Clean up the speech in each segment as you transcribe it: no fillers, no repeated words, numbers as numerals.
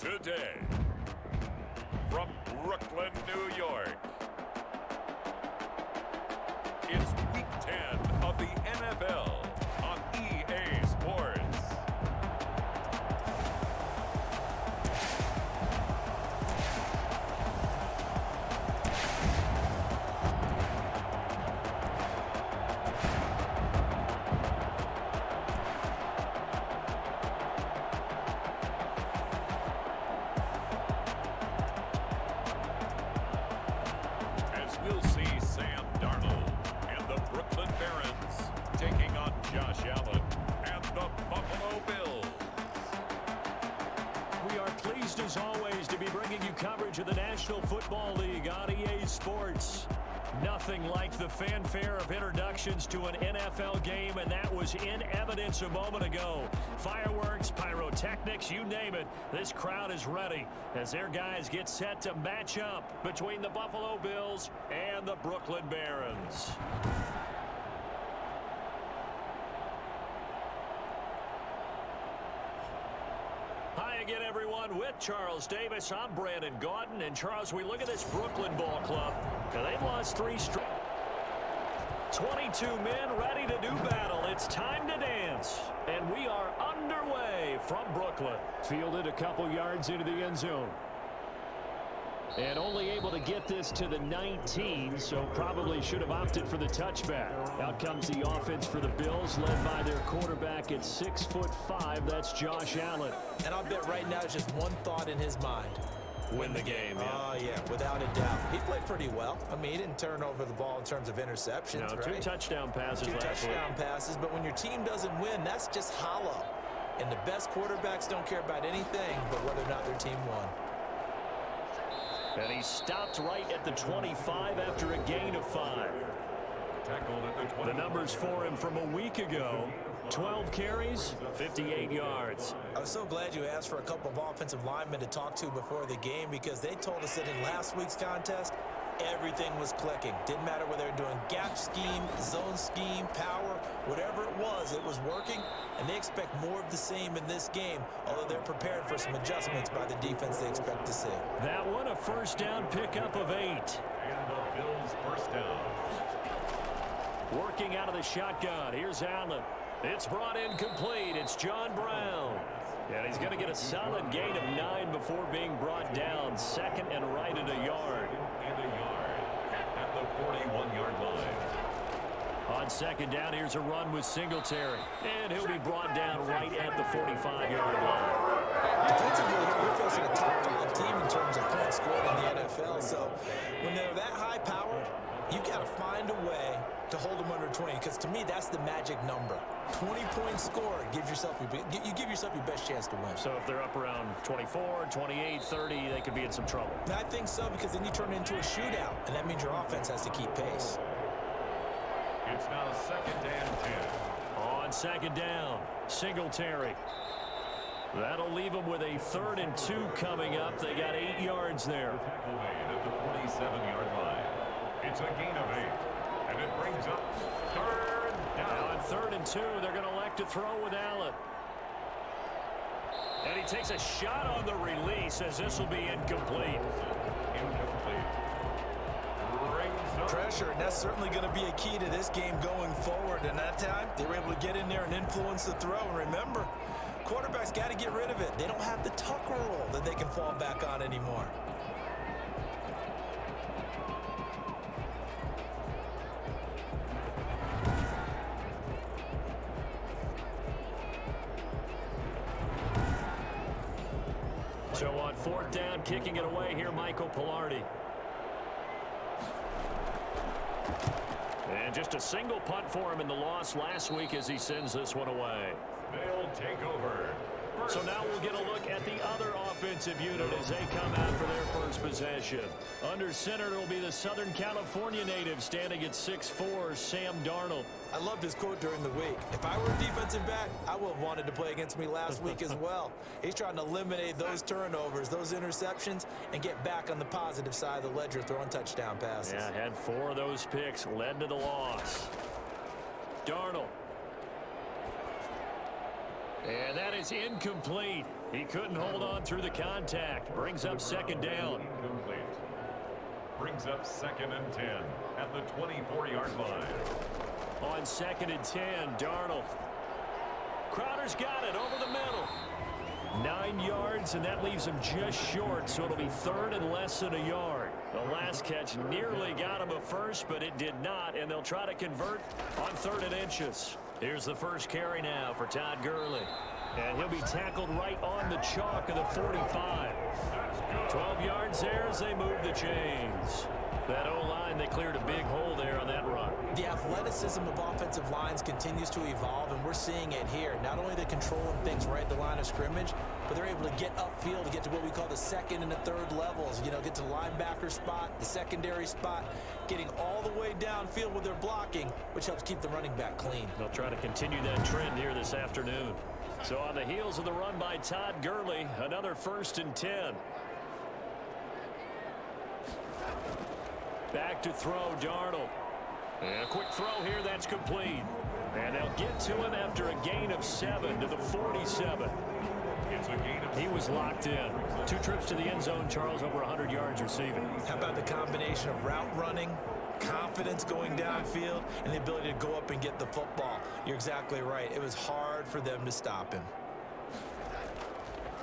Today, from Brooklyn, New York, it's Week 10 of the NFL on EA Sports. We'll see Sam Darnold and the Brooklyn Barons taking on Josh Allen and the Buffalo Bills. We are pleased as always to be bringing you coverage of the National Football League on EA Sports. Nothing like the fanfare of introductions to an NFL game, and that was in evidence a moment ago. Fireworks, pyrotechnics, you name it. This crowd is ready as their guys get set to match up between the Buffalo Bills and the Brooklyn Barons. Hi again, everyone. With Charles Davis, I'm Brandon Gaudin. And Charles, we look at this Brooklyn ball club. Now, they've lost 3 straight. 22 men ready to do battle. It's time to dance. And we are underway from Brooklyn. Fielded a couple yards into the end zone. And only able to get this to the 19, so probably should have opted for the touchback. Out comes the offense for the Bills, led by their quarterback at 6'5". That's Josh Allen. And I'll bet right now it's just one thought in his mind. Win the game, yeah. Oh, yeah, without a doubt. He played pretty well. I mean, he didn't turn over the ball in terms of interceptions, No, right? 2 touchdown passes Two last week. touchdown passes, but when your team doesn't win, that's just hollow. And the best quarterbacks don't care about anything but whether or not their team won. And he stopped right at the 25 after a gain of 5. Tackled at the 20. The numbers for him from a week ago, 12 carries, 58 yards. I was so glad you asked for a couple of offensive linemen to talk to before the game because they told us that in last week's contest, everything was clicking. Didn't matter whether they were doing gap scheme, zone scheme, power, whatever it was working, and they expect more of the same in this game, although they're prepared for some adjustments by the defense they expect to see. That one a first down pickup of 8. And the Bills first down. Working out of the shotgun. Here's Allen. It's brought in complete. It's John Brown. And he's going to get a solid gain of 9 before being brought down. Second and right at a yard. And a yard at the 41-yard line. On second down, here's a run with Singletary. And he'll be brought down right at the 45-yard line. Defensively, you're facing a top 5 team in terms of points scored in the NFL. So when they're that high powered, you've got to find a way to hold them under 20, because to me, that's the magic number. 20 points scored gives yourself you give yourself your best chance to win. So if they're up around 24, 28, 30, they could be in some trouble. I think so, because then you turn it into a shootout, and that means your offense has to keep pace. It's now second and 10. On second down, Singletary. That'll leave them with a 3rd and 2 coming up. They got 8 yards there. Tackle made at the 47-yard line. It's a gain of 8. And it brings up 3rd down. Now on 3rd and 2, they're going to elect to throw with Allen. And he takes a shot on the release as this will be incomplete. Incomplete. Brings up Pressure, and that's certainly going to be a key to this game going forward. And that time, they were able to get in there and influence the throw. And remember, quarterbacks got to get rid of it. They don't have the tuck roll that they can fall back on anymore. So on 4th down, kicking it away here, Michael Pilardi. And just a single punt for him in the loss last week as he sends this one away. They'll take over. So now we'll get a look at the other offensive unit as they come out for their first possession. Under center, it'll be the Southern California native standing at 6'4", Sam Darnold. I loved his quote during the week. If I were a defensive back, I would have wanted to play against me last week as well. He's trying to eliminate those turnovers, those interceptions, and get back on the positive side of the ledger throwing touchdown passes. Yeah, had 4 of those picks, led to the loss. Darnold. And that is incomplete. He couldn't hold on through the contact. Brings up second down. Incomplete. Brings up 2nd and 10 at the 24-yard line. On 2nd and 10, Darnold. Crowder's got it over the middle. 9 yards, and that leaves him just short, so it'll be 3rd and less than a yard. The last catch nearly got him a first, but it did not, and they'll try to convert on 3rd and inches. Here's the first carry now for Todd Gurley. And he'll be tackled right on the chalk of the 45. 12 yards there as they move the chains. That O-line, they cleared a big hole there on that run. The athleticism of offensive lines continues to evolve, and we're seeing it here. Not only they're controlling things right at the line of scrimmage, but they're able to get upfield to get to what we call the 2nd and the 3rd levels. You know, get to the linebacker spot, the secondary spot, getting all the way downfield with their blocking, which helps keep the running back clean. They'll try to continue that trend here this afternoon. So on the heels of the run by Todd Gurley, another 1st and 10. Back to throw, Darnold. And a quick throw here, that's complete. And they'll get to him after a gain of 7 to the 47. It's a gain of... He was locked in. 2 trips to the end zone, Charles, over 100 yards receiving. How about the combination of route running, confidence going downfield, and the ability to go up and get the football? You're exactly right. It was hard for them to stop him.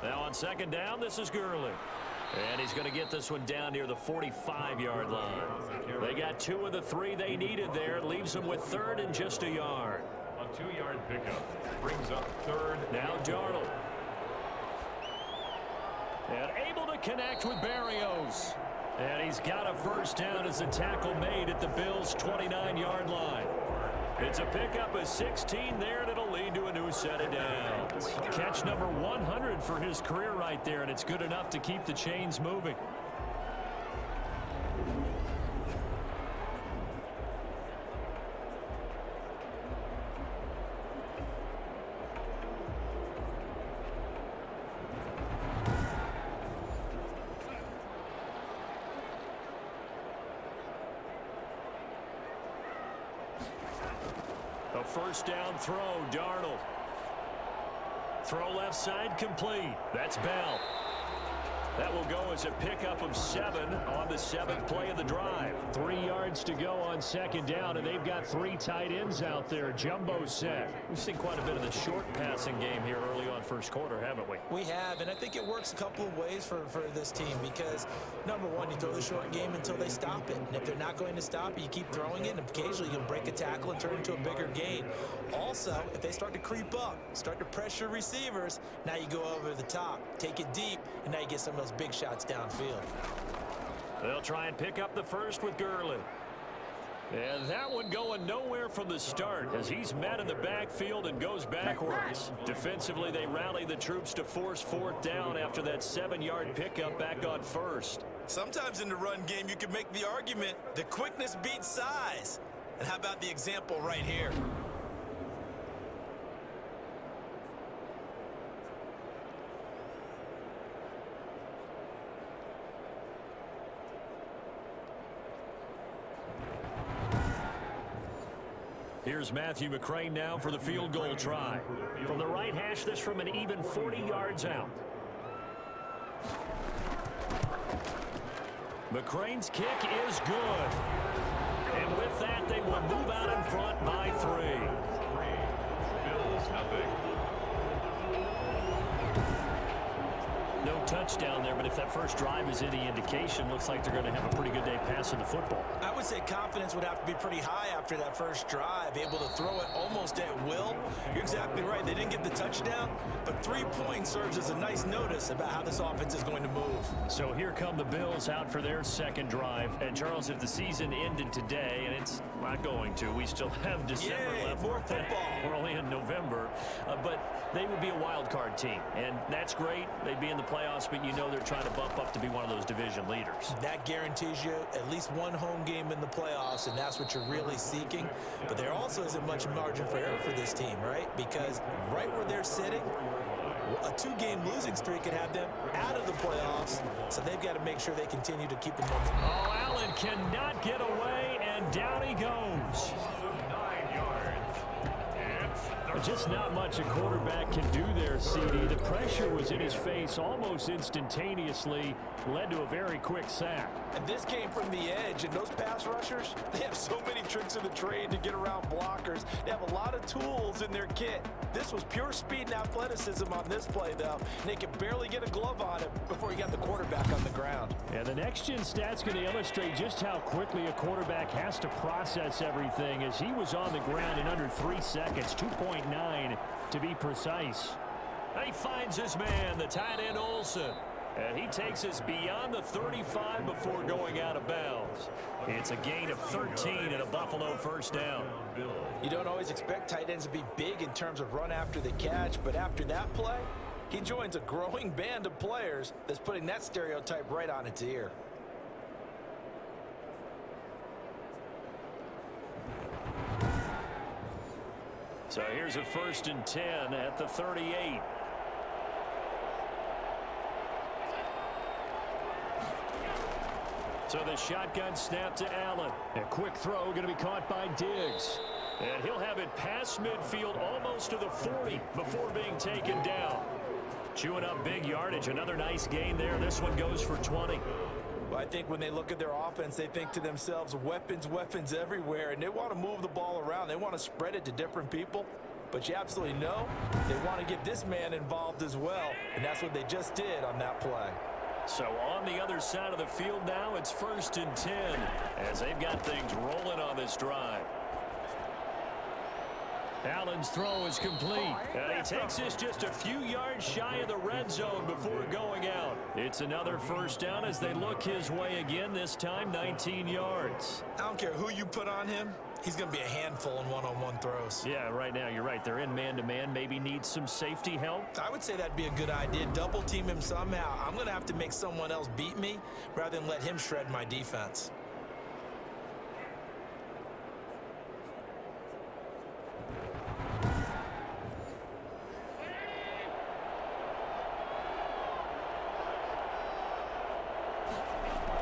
Now on 2nd down, this is Gurley. And he's going to get this one down near the 45-yard line. They got 2 of the 3 they needed there. It leaves them with 3rd and just a yard. A 2-yard pickup brings up 3rd. Now Darnold. And able to connect with Berrios. And he's got a first down as the tackle made at the Bills' 29-yard line. It's a pickup of 16 there, and it'll lead to a new set of downs. Catch number 100 for his career right there, and it's good enough to keep the chains moving. A first down throw, Darnold. Throw left side complete. That's Bell. That will go as a pickup of 7 on the 7th play of the drive. 3 yards to go on 2nd down, and they've got 3 tight ends out there. Jumbo set. We've seen quite a bit of the short passing game here early on first quarter, haven't we? We have, and I think it works a couple of ways for this team because, number one, you throw the short game until they stop it. And if they're not going to stop it, you keep throwing it, and occasionally you'll break a tackle and turn it into a bigger gain. Also, if they start to creep up, start to pressure receivers, now you go over the top, take it deep, and now you get some of those big shots downfield. They'll try and pick up the first with Gurley. And that one going nowhere from the start as he's met in the backfield and goes backwards. Defensively, they rally the troops to force 4th down after that 7-yard pickup back on 1st. Sometimes in the run game, you can make the argument that quickness beats size. And how about the example right here? Here's Matthew McCrane now for the field goal try. From the right hash, this from an even 40 yards out. McCrane's kick is good. And with that, they will move out in front by 3. Bills nothing. No touchdown there, but if that first drive is any indication, looks like they're going to have a pretty good day passing the football. I would say confidence would have to be pretty high after that first drive, able to throw it almost at will. You're exactly right. They didn't get the touchdown, but 3 points serves as a nice notice about how this offense is going to move. So here come the Bills out for their second drive. And, Charles, if the season ended today, and it's not going to, we still have December left. More football. We're only in November. But they would be a wild card team, and that's great. They'd be in the playoffs, but you know they're trying to bump up to be one of those division leaders. That guarantees you at least one home game in the playoffs, and that's what you're really seeking. But there also isn't much margin for error for this team, right? Because right where they're sitting, a 2-game losing streak could have them out of the playoffs, so they've got to make sure they continue to keep the momentum. Oh, Allen cannot get away, and down he goes. 9 yards. It's Just not much a quarterback can do there, CD. The pressure was in his face almost instantaneously, led to a very quick sack. And this came from the edge, and those pass rushers, they have so many tricks of the trade to get around blockers. They have a lot of tools in their kit. This was pure speed and athleticism on this play, though, and they could barely get a glove on him before he got the quarterback on the ground. And the next-gen stats going to illustrate just how quickly a quarterback has to process everything, as he was on the ground in under 3 seconds, 2.9 to be precise. He finds his man, the tight end Olsen. And he takes us beyond the 35 before going out of bounds. It's a gain of 13 and a Buffalo first down. You don't always expect tight ends to be big in terms of run after the catch, but after that play, he joins a growing band of players that's putting that stereotype right on its ear. So here's a 1st and 10 at the 38. So the shotgun snap to Allen. A quick throw going to be caught by Diggs. And he'll have it past midfield almost to the 40 before being taken down. Chewing up big yardage. Another nice gain there. This one goes for 20. Well, I think when they look at their offense, they think to themselves, weapons, weapons everywhere, and they want to move the ball around. They want to spread it to different people. But you absolutely know they want to get this man involved as well, and that's what they just did on that play. So on the other side of the field now, it's 1st and 10 as they've got things rolling on this drive. Allen's throw is complete, and he takes this just a few yards shy of the red zone before going out. It's another first down as they look his way again, this time 19 yards. I don't care who you put on him. He's going to be a handful in one-on-one throws. Yeah, right now, you're right. They're in man-to-man. Maybe need some safety help. I would say that'd be a good idea. Double team him somehow. I'm going to have to make someone else beat me rather than let him shred my defense.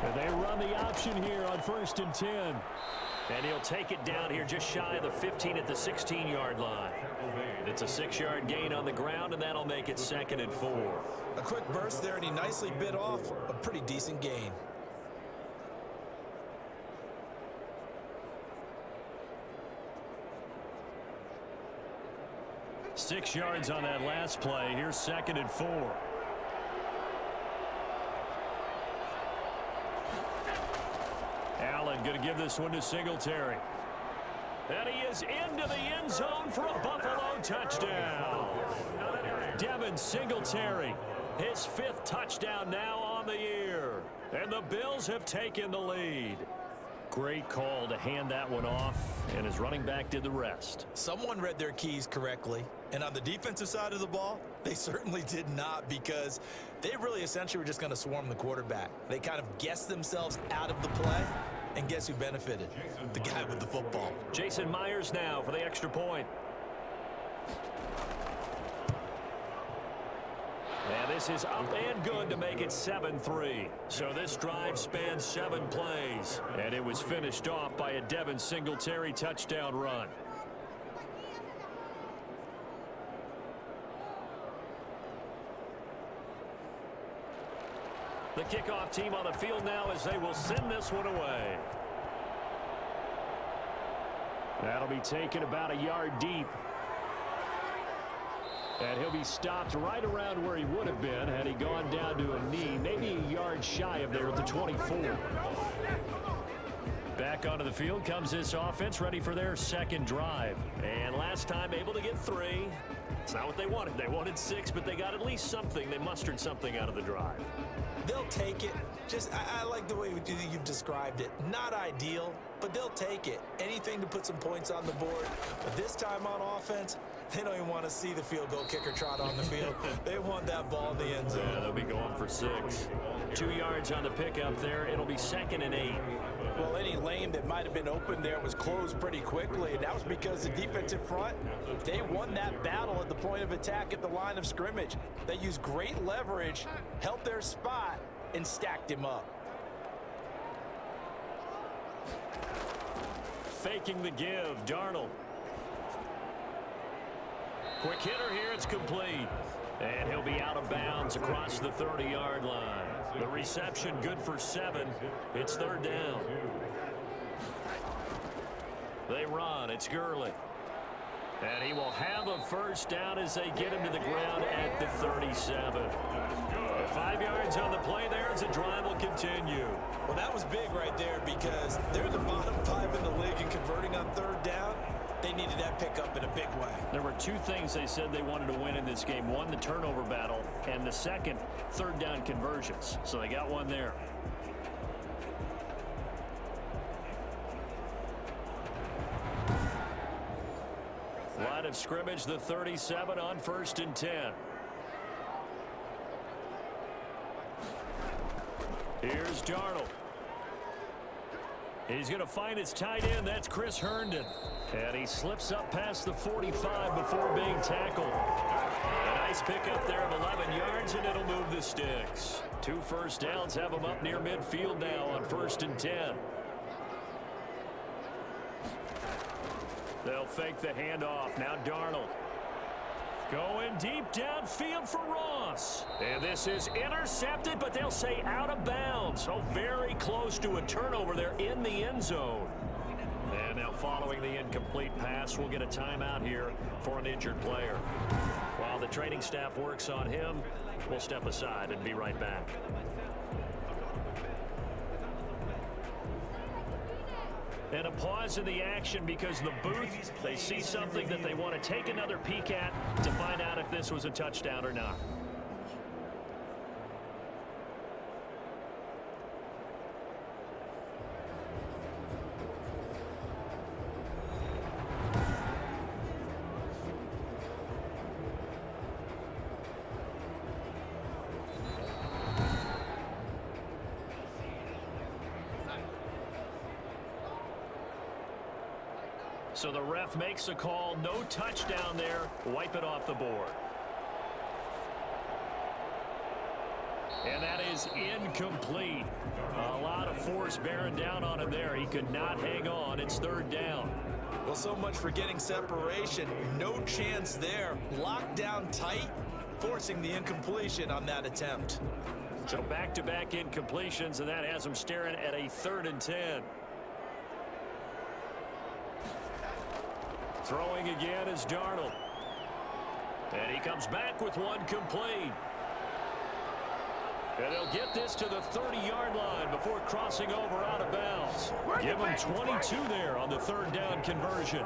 And they run the option here on 1st and 10. And he'll take it down here just shy of the 15 at the 16-yard line. It's a 6-yard gain on the ground, and that'll make it 2nd and 4. A quick burst there, and he nicely bit off a pretty decent gain. Six yards on that last play. Here's 2nd and 4. Allen going to give this one to Singletary. And he is into the end zone for a Buffalo touchdown. Devin Singletary, his 5th touchdown now on the year. And the Bills have taken the lead. Great call to hand that one off, and his running back did the rest. Someone read their keys correctly, and on the defensive side of the ball, they certainly did not, because they really essentially were just going to swarm the quarterback. They kind of guessed themselves out of the play, and guess who benefited? The guy with the football. Jason Myers now for the extra point. And this is up and good to make it 7-3. So this drive spans 7 plays. And it was finished off by a Devin Singletary touchdown run. The kickoff team on the field now as they will send this one away. That'll be taken about a yard deep. And he'll be stopped right around where he would have been had he gone down to a knee, maybe a yard shy of there at the 24. Back onto the field comes this offense, ready for their 2nd drive. And last time able to get 3. It's not what they wanted. They wanted 6, but they got at least something. They mustered something out of the drive. They'll take it. I like the way you've described it. Not ideal, but they'll take it. Anything to put some points on the board. But this time on offense, they don't even want to see the field goal kicker trot on the field. They want that ball in the end zone. Yeah, they'll be going for 6. 2 yards on the pickup there. It'll be 2nd and 8. Well, any lane that might have been open there was closed pretty quickly, and that was because the defensive front, they won that battle at the point of attack at the line of scrimmage. They used great leverage, held their spot, and stacked him up. Faking the give, Darnold. Quick hitter here. It's complete. And he'll be out of bounds across the 30-yard line. The reception good for 7. It's third down. They run. It's Gurley. And he will have a first down as they get him to the ground at the 37. 5 yards on the play there as the drive will continue. Well, that was big right there because they're the bottom 5 in the league in converting on third down. They needed that pickup in a big way. There were 2 things they said they wanted to win in this game. One, the turnover battle, and the second, third down conversions. So they got one there. Line of scrimmage, the 37 on 1st and 10. Here's Darnold. He's going to find his tight end. That's Chris Herndon. And he slips up past the 45 before being tackled. A nice pickup there of 11 yards, and it'll move the sticks. 2 first downs have him up near midfield now on 1st and 10. They'll fake the handoff. Now Darnold. Going deep downfield for Ross. And this is intercepted, but they'll say out of bounds. So very close to a turnover there in the end zone. And now following the incomplete pass, we'll get a timeout here for an injured player. While the training staff works on him, we'll step aside and be right back. And a pause in the action because the booth, they see something that they want to take another peek at to find out if this was a touchdown or not. So the ref makes a call, no touchdown there, wipe it off the board. And that is incomplete. A lot of force bearing down on him there. He could not hang on. It's third down. Well, so much for getting separation. No chance there. Locked down tight, forcing the incompletion on that attempt. So back-to-back incompletions, and that has him staring at a 3rd and 10. Throwing again is Darnold. And he comes back with one complete. And they'll get this to the 30-yard line before crossing over out of bounds. Give him 22 there on the 3rd down conversion.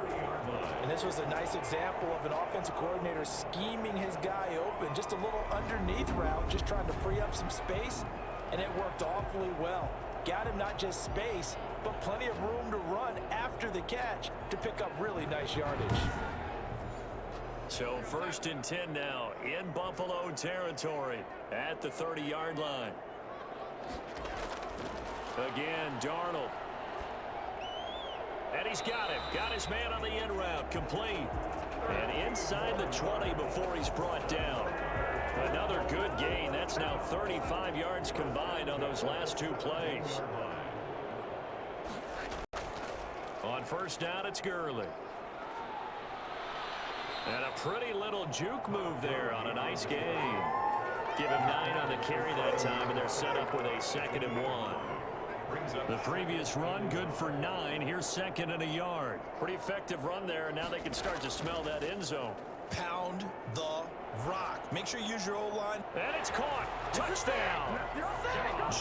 And this was a nice example of an offensive coordinator scheming his guy open. Just a little underneath route, just trying to free up some space. And it worked awfully well. Got him not just space, but plenty of room to run after the catch to pick up really nice yardage. So 1st and 10 now in Buffalo territory at the 30-yard line. Again, Darnold. And he's got him. Got his man on the end route. Complete. And inside the 20 before he's brought down. Another good gain. That's now 35 yards combined on those last 2 plays. On 1st down, it's Gurley. And a pretty little juke move there on a nice gain. Give him 9 on the carry that time, and they're set up with a 2nd and 1. The previous run, good for 9. Here's 2nd and a yard. Pretty effective run there, and now they can start to smell that end zone. Pound the rock. Make sure you use your O-line. And it's caught. Touchdown.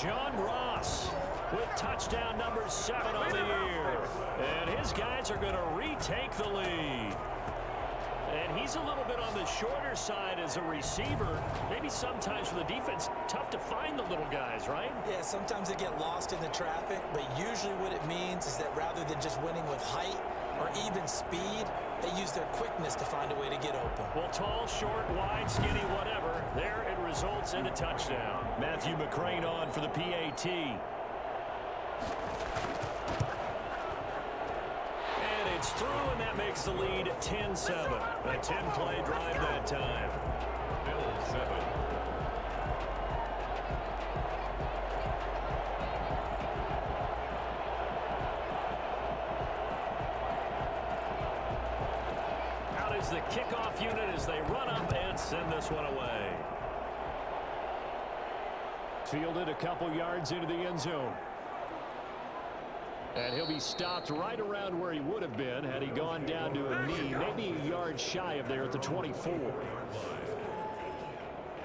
John Ross with touchdown number 7 on the year. And his guys are going to retake the lead. And he's a little bit on the shorter side as a receiver. Maybe sometimes for the defense, tough to find the little guys, right? Yeah, sometimes they get lost in the traffic, but usually what it means is that rather than just winning with height or even speed, they use their quickness to find a way to get open. Well, tall, short, wide, skinny, whatever, there it results in a touchdown. Matthew McCrane on for the PAT. It's through, and that makes the lead 10-7. A 10-play drive that time. Bill 7. Out is the kickoff unit as they run up and send this one away. Fielded a couple yards into the end zone. And he'll be stopped right around where he would have been had he gone down to a knee, maybe a yard shy of there at the 24.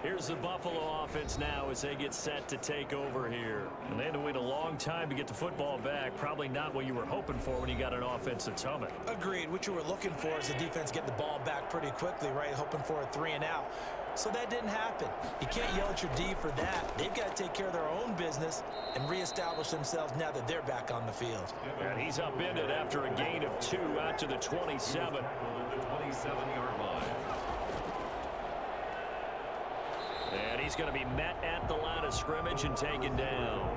Here's the Buffalo offense now as they get set to take over here. And they had to wait a long time to get the football back. Probably not what you were hoping for when you got an offense that's humming. Agreed. What you were looking for is the defense getting the ball back pretty quickly, right? Hoping for a 3 and out. So that didn't happen. You can't yell at your D for that. They've got to take care of their own business and reestablish themselves now that they're back on the field. And he's upended after a gain of 2 out to the 27. The 27-yard line. And he's going to be met at the line of scrimmage and taken down.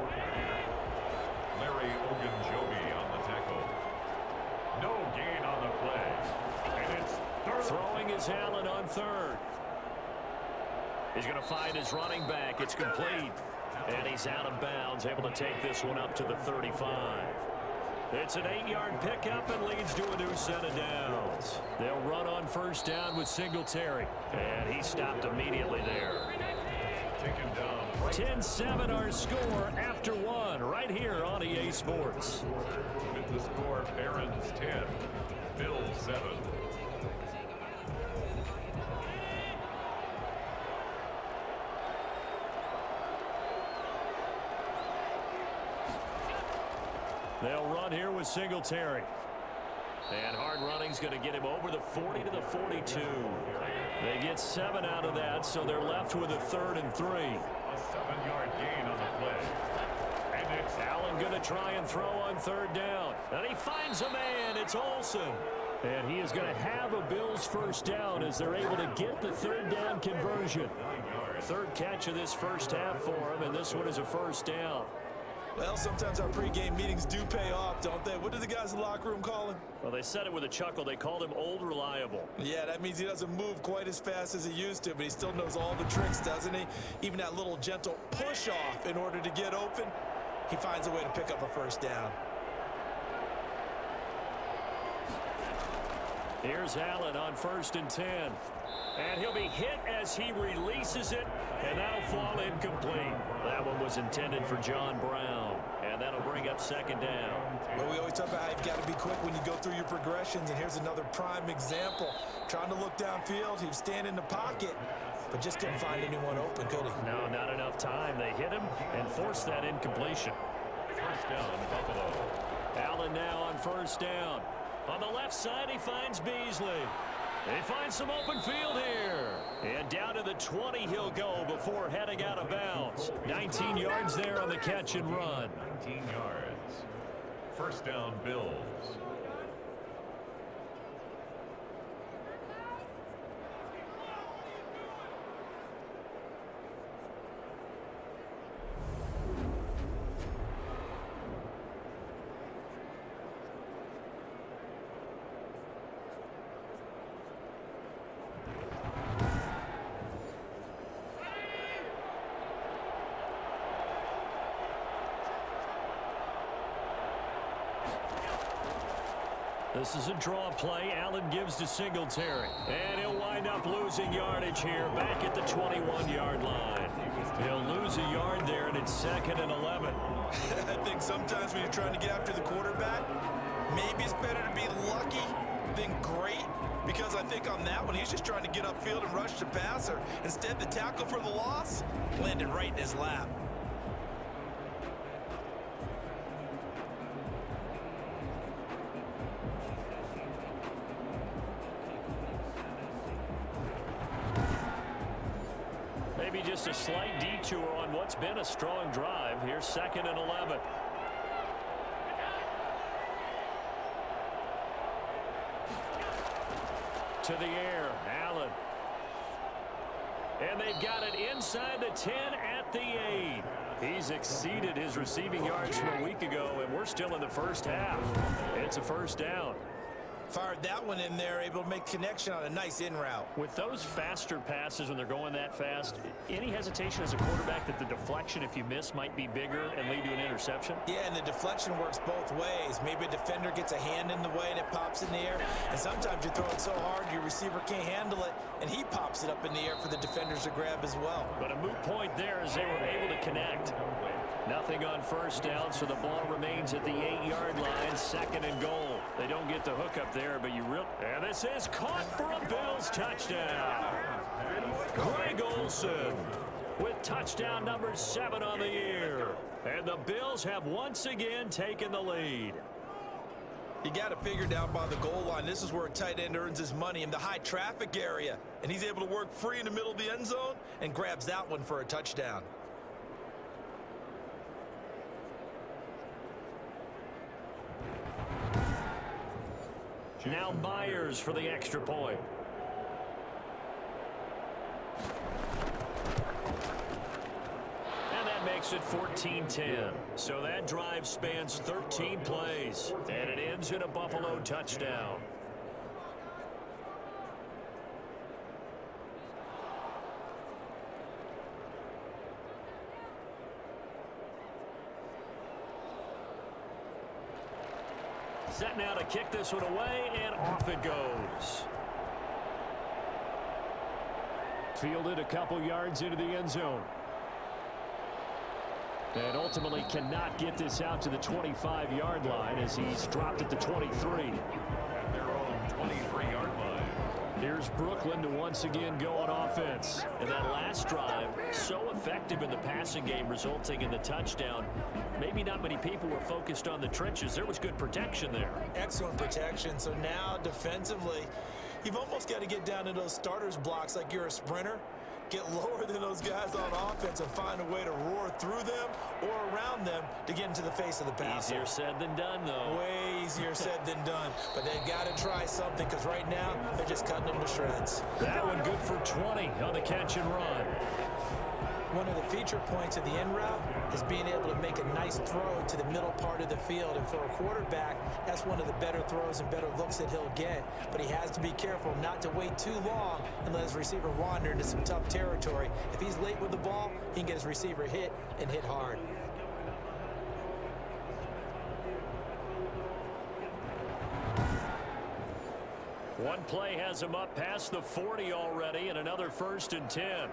Larry Ogunjobi on the tackle. No gain on the play. And it's third. Throwing is Allen on third. He's going to find his running back. It's complete. And he's out of bounds, able to take this one up to the 35. It's an 8-yard pickup and leads to a new set of downs. They'll run on first down with Singletary. And he stopped immediately there. Taken down. 10-7 our score after 1 right here on EA Sports. With the score, Barons 10, Bills 7. They'll run here with Singletary. And hard running's going to get him over the 40 to the 42. They get 7 out of that, so they're left with a 3rd and 3. A 7-yard gain on the play. And it's Allen going to try and throw on 3rd down. And he finds a man. It's Olsen. And he is going to have a Bills first down as they're able to get the 3rd down conversion. 3rd catch of this first half for him, and this one is a first down. Well, sometimes our pregame meetings do pay off, don't they? What do the guys in the locker room call him? Well, they said it with a chuckle. They called him Old Reliable. Yeah, that means he doesn't move quite as fast as he used to, but he still knows all the tricks, doesn't he? Even that little gentle push-off in order to get open, he finds a way to pick up a first down. Here's Allen on 1st and 10. And he'll be hit as he releases it, and that'll fall incomplete. That one was intended for John Brown, and that'll bring up 2nd down. Well, we always talk about how you've got to be quick when you go through your progressions, and here's another prime example. Trying to look downfield, he was standing in the pocket, but just couldn't find anyone open, could he? No, not enough time. They hit him and forced that incompletion. first down, Buffalo. Allen now on 1st down. On the left side, he finds Beasley. He finds some open field here. And down to the 20 he'll go before heading out of bounds. 19 yards there on the catch and run. 19 yards. First down, Bills. This is a draw play. Allen gives to Singletary. And he'll wind up losing yardage here back at the 21-yard line. He'll lose a yard there, and it's 2nd and 11. I think sometimes when you're trying to get after the quarterback, maybe it's better to be lucky than great. Because I think on that one, he's just trying to get upfield and rush the passer. Instead, the tackle for the loss landed right in his lap. Maybe just a slight detour on what's been a strong drive. Here's 2nd and 11. To the air, Allen. And they've got it inside the 10 at the 8. He's exceeded his receiving yards from a week ago, and we're still in the first half. It's a first down. Fired that one in there, able to make connection on a nice in route. With those faster passes when they're going that fast, any hesitation as a quarterback that the deflection, if you miss, might be bigger and lead to an interception? Yeah, and the deflection works both ways. Maybe a defender gets a hand in the way and it pops in the air, and sometimes you throw it so hard your receiver can't handle it, and he pops it up in the air for the defenders to grab as well. But a moot point there as they were able to connect. Nothing on first down, so the ball remains at the 8-yard line, 2nd and goal. They don't get the hook up there, but and this is caught for a Bills touchdown. Greg Olsen with touchdown number 7 on the year. And the Bills have once again taken the lead. You got to figure down by the goal line. This is where a tight end earns his money, in the high traffic area. And he's able to work free in the middle of the end zone and grabs that one for a touchdown. Now Myers for the extra point. And that makes it 14-10. So that drive spans 13 plays. And it ends in a Buffalo touchdown. Set now to kick this one away, and off it goes. Fielded a couple yards into the end zone. And ultimately cannot get this out to the 25-yard line as he's dropped at the 23. At their own 23-yard line. Here's Brooklyn to once again go on offense. And that last drive, so effective in the passing game, resulting in the touchdown. Maybe not many people were focused on the trenches. There was good protection there. Excellent protection. So now defensively, you've almost got to get down to those starters blocks like you're a sprinter. Get lower than those guys on offense and find a way to roar through them or around them to get into the face of the passer. Easier said than done, though. Way easier said than done. But they've got to try something because right now they're just cutting them to shreds. That one good for 20 on the catch and run. One of the feature points of the in route is being able to make a nice throw to the middle part of the field. And for a quarterback, that's one of the better throws and better looks that he'll get. But he has to be careful not to wait too long and let his receiver wander into some tough territory. If he's late with the ball, he can get his receiver hit and hit hard. One play has him up past the 40 already, and another 1st and 10.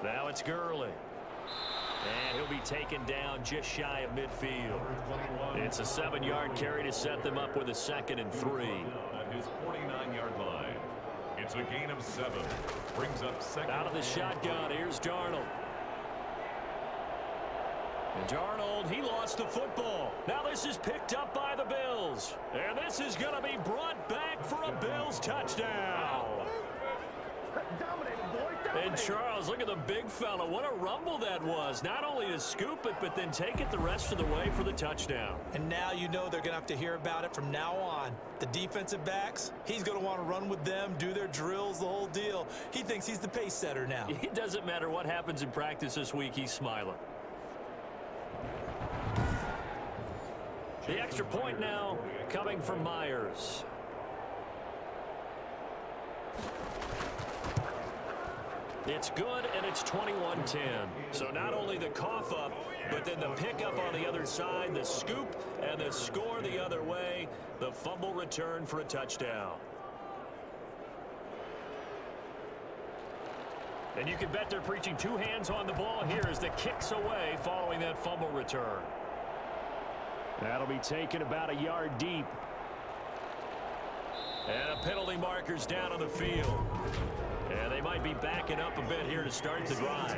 Now it's Gurley. And he'll be taken down just shy of midfield. It's a 7-yard carry to set them up with a 2nd and 3. At his 49-yard line. It's a gain of 7. Brings up 2nd. Out of the shotgun, here's Darnold. And Darnold, he lost the football. Now this is picked up by the Bills. And this is going to be brought back for a Bills touchdown. And Charles, look at the big fella. What a rumble that was. Not only to scoop it, but then take it the rest of the way for the touchdown. And now you know they're going to have to hear about it from now on. The defensive backs, he's going to want to run with them, do their drills, the whole deal. He thinks he's the pace setter now. It doesn't matter what happens in practice this week. He's smiling. The extra point now coming from Myers. It's good, and it's 21-10. So not only the cough up, but then the pickup on the other side, the scoop, and the score the other way. The fumble return for a touchdown. And you can bet they're preaching 2 hands on the ball here as the kick's away following that fumble return. That'll be taken about a yard deep. And a penalty marker's down on the field. And they might be backing up a bit here to start the drive.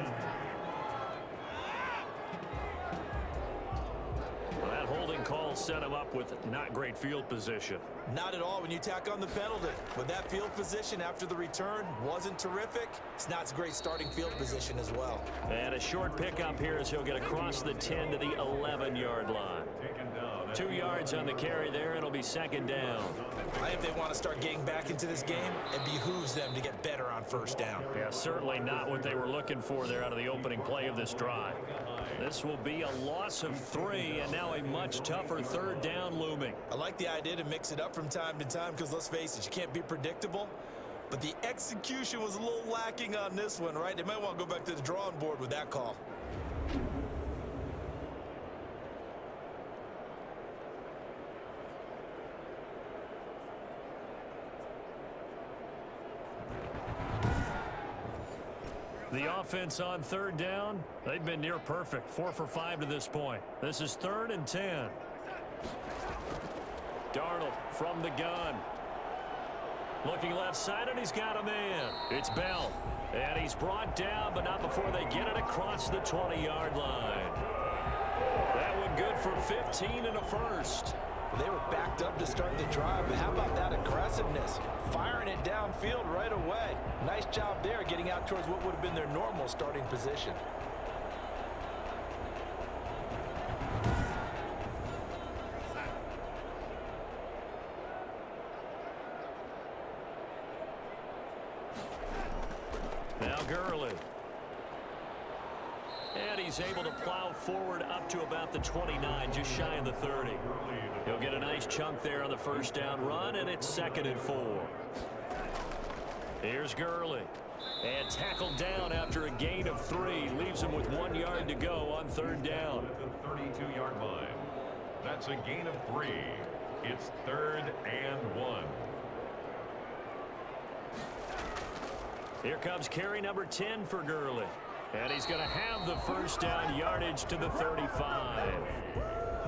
Well, that holding call set him up with not great field position. Not at all when you tack on the penalty. With that field position after the return wasn't terrific. It's not a great starting field position as well. And a short pickup here as he'll get across the 10 to the 11-yard line. 2 yards on the carry there. It'll be 2nd down. I think they want to start getting back into this game. It behooves them to get better on 1st down. Yeah, certainly not what they were looking for there out of the opening play of this drive. This will be a loss of 3, and now a much tougher third down looming. I like the idea to mix it up from time to time because, let's face it, you can't be predictable. But the execution was a little lacking on this one, right? They might want to go back to the drawing board with that call. The offense on third down, they've been near perfect. 4 for 5 to this point. This is 3rd and 10. Darnold from the gun. Looking left side, and he's got a man. It's Bell. And he's brought down, but not before they get it across the 20-yard line. That one good for 15 and a first. They were backed up to start the drive, but how about that aggressiveness? Firing it downfield right away. Nice job there getting out towards what would have been their normal starting position. Now Gurley. And he's able to plow forward up to about the 29, just shy of the 30. He'll get a nice chunk there on the first down run, and it's 2nd and 4. Here's Gurley. And tackled down after a gain of 3. Leaves him with 1 yard to go on third down. The 32-yard line. That's a gain of 3. It's 3rd and 1. Here comes carry number 10 for Gurley. And he's going to have the first down yardage to the 35.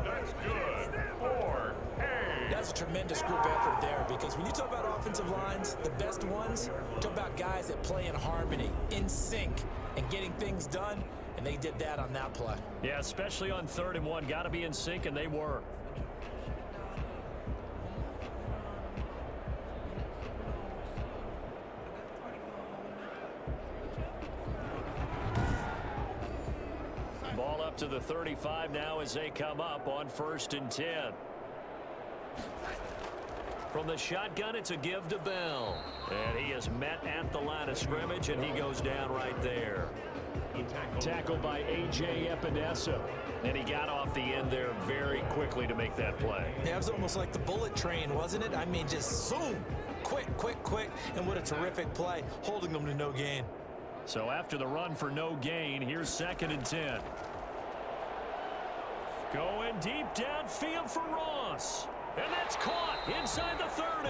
That's good. 4. Hey. That's a tremendous group effort there, because when you talk about offensive lines, the best ones, talk about guys that play in harmony, in sync, and getting things done, and they did that on that play. Yeah, especially on 3rd and 1. Got to be in sync, and they were. Ball up to the 35 now as they come up on 1st and 10. From the shotgun, it's a give to Bell. And he is met at the line of scrimmage, and he goes down right there. Tackled by A.J. Epinesa. And he got off the end there very quickly to make that play. Yeah, it was almost like the bullet train, wasn't it? I mean, just zoom. Quick, quick, quick. And what a terrific play, holding them to no gain. So after the run for no gain, here's 2nd and 10. Going deep downfield for Ross. And that's caught inside the 30.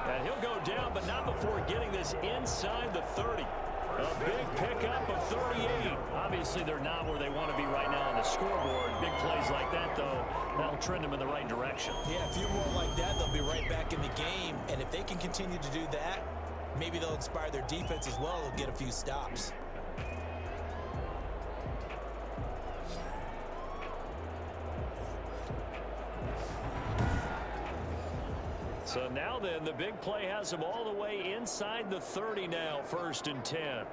And he'll go down, but not before getting this inside the 30. A big pickup of 38. Obviously, they're not where they want to be right now on the scoreboard. Big plays like that, though, that'll trend them in the right direction. Yeah, a few more like that, they'll be right back in the game. And if they can continue to do that, maybe they'll inspire their defense as well. They'll get a few stops. So now then, the big play has him all the way inside the 30 now, 1st and 10.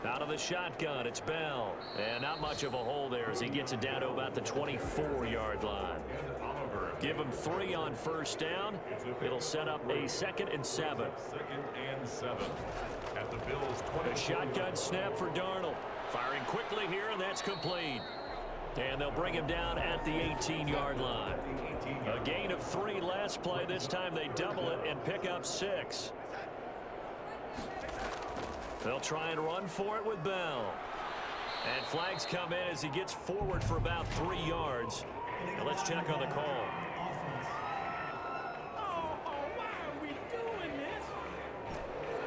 Out of the shotgun, it's Bell. And not much of a hole there as he gets it down to about the 24-yard line. Give him 3 on 1st down. It'll set up a 2nd and 7. 2nd and 7. At the Bills' 20. A shotgun snap for Darnold. Firing quickly here, and that's complete. And they'll bring him down at the 18-yard line. A gain of 3 last play. This time they double it and pick up 6. They'll try and run for it with Bell. And flags come in as he gets forward for about 3 yards. Now let's check on the call.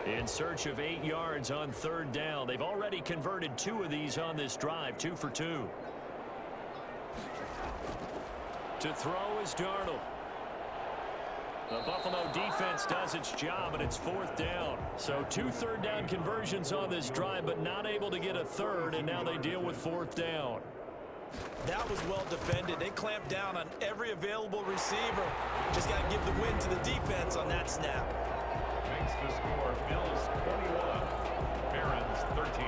In search of 8 yards on 3rd down. They've already converted 2 of these on this drive, 2 for 2. To throw is Darnold. The Buffalo defense does its job, and it's 4th down. So 2 third down conversions on this drive, but not able to get a 3rd, and now they deal with 4th down. That was well defended. They clamped down on every available receiver. Just got to give the win to the defense on that snap. Makes the score Bills 21, Barons 13.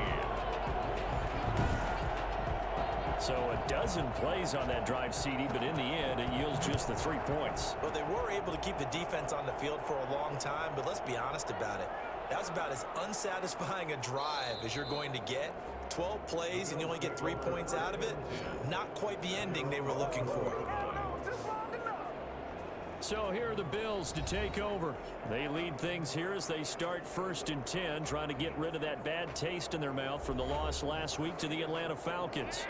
So a dozen plays on that drive, CD, but in the end, it yields just the 3 points. Well, they were able to keep the defense on the field for a long time, but let's be honest about it. That was about as unsatisfying a drive as you're going to get 12 plays and you only get 3 points out of it. Not quite the ending they were looking for. So here are the Bills to take over. They lead things here as they start 1st and 10, trying to get rid of that bad taste in their mouth from the loss last week to the Atlanta Falcons.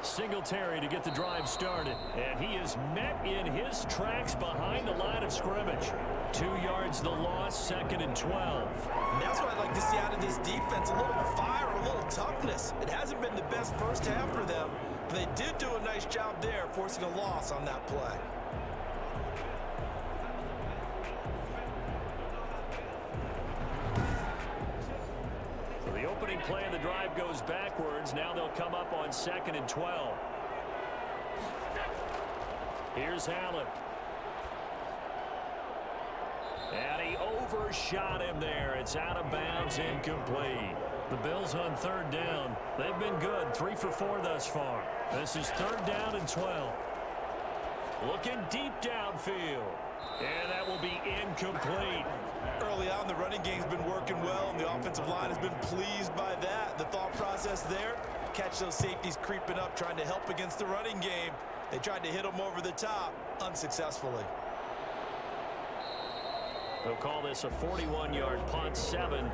Singletary to get the drive started. And he is met in his tracks behind the line of scrimmage. 2 yards the loss, 2nd and 12. And that's what I'd like to see out of this defense. A little fire, a little toughness. It hasn't been the best first half for them, but they did do a nice job there, forcing a loss on that play. The opening play of the drive goes backwards. Now they'll come up on 2nd and 12. Here's Allen. And he overshot him there. It's out of bounds, incomplete. The Bills on 3rd down. They've been good, 3 for 4 thus far. This is 3rd down and 12. Looking deep downfield. And that will be incomplete. Early on, the running game's been working well, and the offensive line has been pleased by that. The thought process there, catch those safeties creeping up, trying to help against the running game. They tried to hit them over the top, unsuccessfully. They'll call this a 41-yard punt, 7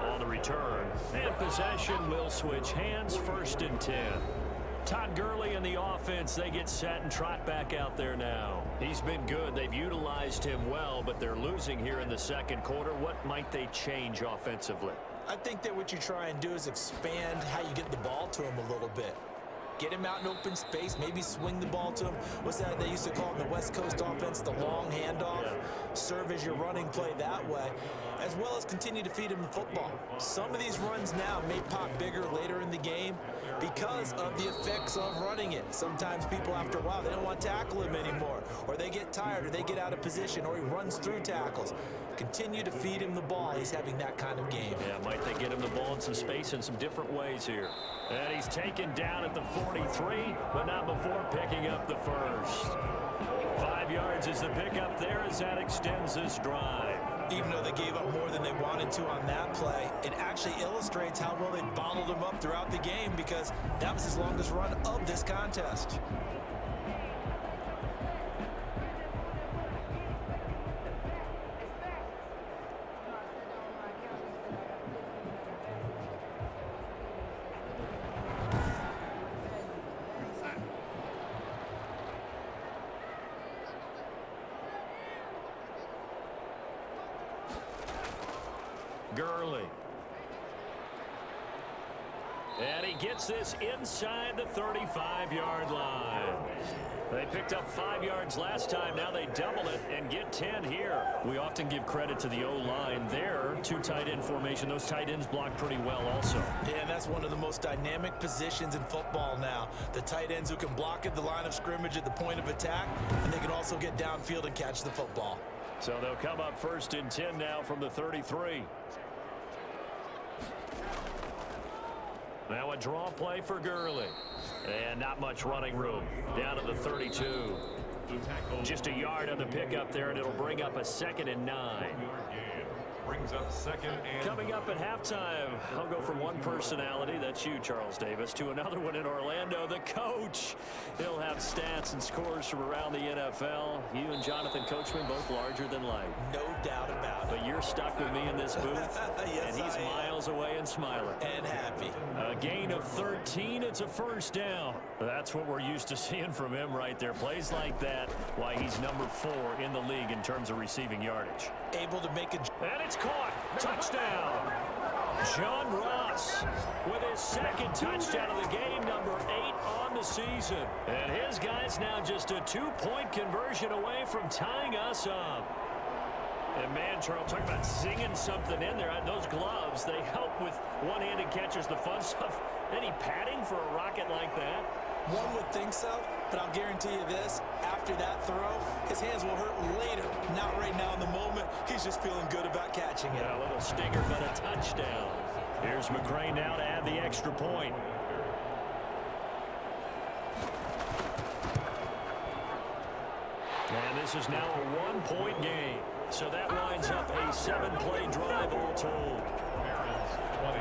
on the return. And possession will switch hands, 1st and 10. Todd Gurley and the offense, they get set and trot back out there now. He's been good. They've utilized him well, but they're losing here in the 2nd quarter. What might they change offensively? I think that what you try and do is expand how you get the ball to him a little bit. Get him out in open space, maybe swing the ball to him. What's that they used to call in the West Coast offense, the long handoff? Yeah. Serve as your running play that way, as well as continue to feed him the football. Some of these runs now may pop bigger later in the game because of the effects of running it. Sometimes people, after a while, they don't want to tackle him anymore, or they get tired, or they get out of position, or he runs through tackles. Continue to feed him the ball. He's having that kind of game. Yeah, might they get him the ball in some space in some different ways here. And he's taken down at the 43, but not before picking up the first. 5 yards is the pickup there as that extends this drive. Even though they gave up more than they wanted to on that play, it actually illustrates how well they bottled him up throughout the game, because that was his longest run of this contest. Gurley. And he gets this inside the 35-yard line. They picked up 5 yards last time. Now they double it and get 10 here. We often give credit to the O-line there. 2 tight end formation. Those tight ends block pretty well also. Yeah, and that's one of the most dynamic positions in football now. The tight ends who can block at the line of scrimmage at the point of attack, and they can also get downfield and catch the football. So they'll come up 1st and 10 now from the 33. Now a draw play for Gurley. And not much running room. Down to the 32. Just a yard on the pickup there, and it'll bring up a 2nd and 9. Brings up 2nd and... Coming up at halftime, I'll go from one personality, that's you, Charles Davis, to another one in Orlando, the coach. He'll have stats and scores from around the NFL. You and Jonathan Coachman, both larger than life. No doubt about it. But you're stuck with me in this booth, yes, and he's miles away and smiling. And happy. A gain of 13, it's a 1st down. That's what we're used to seeing from him right there. Plays like that, why he's number 4 in the league in terms of receiving yardage. Able to make a... And it's caught. Touchdown. John Ross with his 2nd touchdown of the game, number 8 on the season. And his guy's now just a 2-point conversion away from tying us up. And man, Charles, talk about singing something in there. Those gloves, they help with one-handed catches, the fun stuff. Any padding for a rocket like that? One would think so, but I'll guarantee you this, after that throw, his hands will hurt later. Not right now in the moment. He's just feeling good about catching it. Yeah, a little stinger, but a touchdown. Here's McCray now to add the extra point. And And this is now a one-point game. So that winds up a 7-play drive all told. Barons 20.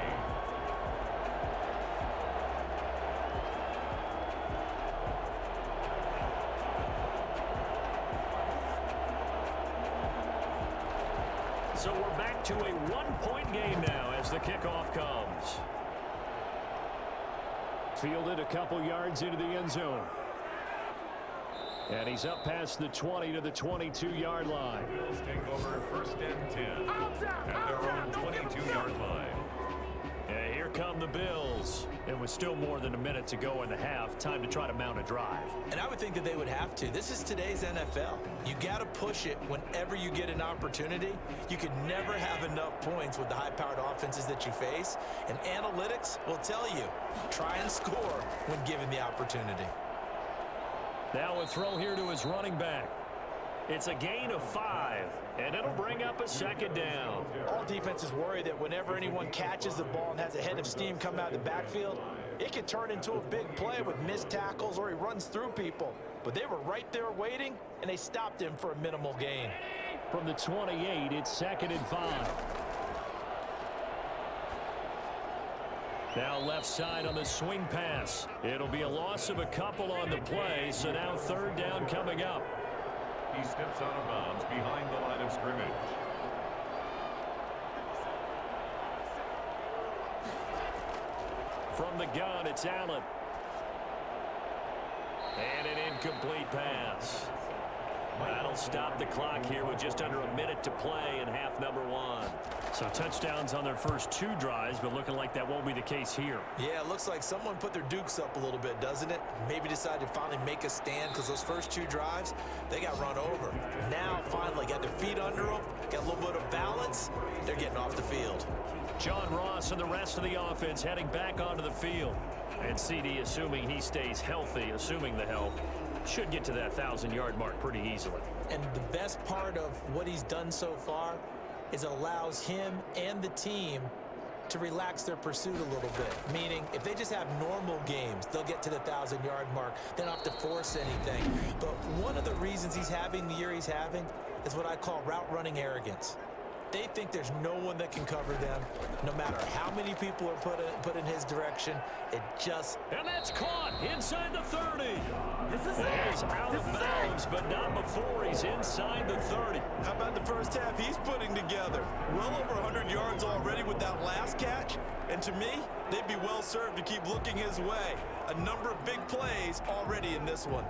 So we're back to a one-point game now as the kickoff comes. Fielded a couple yards into the end zone. And he's up past the 20 to the 22-yard line. Bills take over 1st and 10 at their own 22-yard line. And here come the Bills. And with still more than a minute to go in the half, time to try to mount a drive. And I would think that they would have to. This is today's NFL. You got to push it whenever you get an opportunity. You can never have enough points with the high-powered offenses that you face. And analytics will tell you, try and score when given the opportunity. Now a throw here to his running back. It's a gain of 5, and it'll bring up a second down. All defenses worry that whenever anyone catches the ball and has a head of steam come out of the backfield, it can turn into a big play with missed tackles or he runs through people. But they were right there waiting, and they stopped him for a minimal gain. From the 28, it's 2nd and 5. Now left side on the swing pass. It'll be a loss of a couple on the play, so now 3rd down coming up. He steps out of bounds behind the line of scrimmage. From the gun, it's Allen. And an incomplete pass. That'll stop the clock here with just under a minute to play in half number 1. So touchdowns on their first 2 drives, but looking like that won't be the case here. Yeah, it looks like someone put their dukes up a little bit, doesn't it? Maybe decided to finally make a stand because those first 2 drives, they got run over. Now, finally, got their feet under them, got a little bit of balance. They're getting off the field. John Ross and the rest of the offense heading back onto the field. And CD, assuming he stays healthy, assuming the health, should get to that 1,000-yard mark pretty easily. And the best part of what he's done so far is it allows him and the team to relax their pursuit a little bit. Meaning, if they just have normal games, they'll get to the 1,000-yard mark. They don't have to force anything. But one of the reasons he's having the year he's having is what I call route running arrogance. They think there's no one that can cover them, no matter how many people are put in his direction. It just... And that's caught inside the 30. He's out of bounds, but not before he's inside the 30. How about the first half he's putting together? Well over 100 yards already with that last catch. And to me, they'd be well served to keep looking his way. A number of big plays already in this one.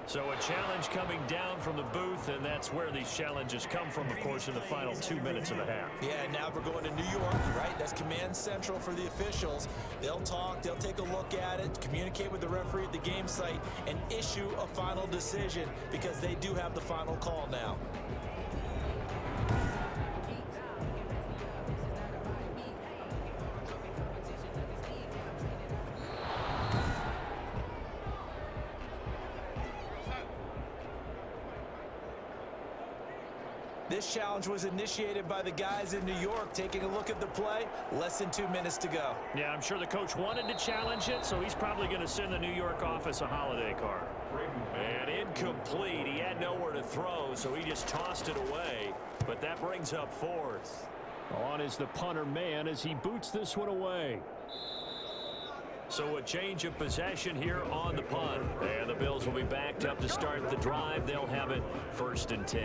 So a challenge coming down from the booth, and that's where these challenges come from, of course, in the final 2 minutes of the half. Yeah, and now we're going to New York, right? That's command central for the officials. They'll talk, they'll take a look at it, communicate with the referee at the game site, and issue a final decision because they do have the final call now. This challenge was initiated by the guys in New York. Taking a look at the play, less than 2 minutes to go. Yeah, I'm sure the coach wanted to challenge it, so he's probably going to send the New York office a holiday card. And incomplete. He had nowhere to throw, so he just tossed it away. But that brings up 4th. On is the punter man as he boots this one away. So a change of possession here on the punt. And the Bills will be backed up to start the drive. They'll have it 1st and 10.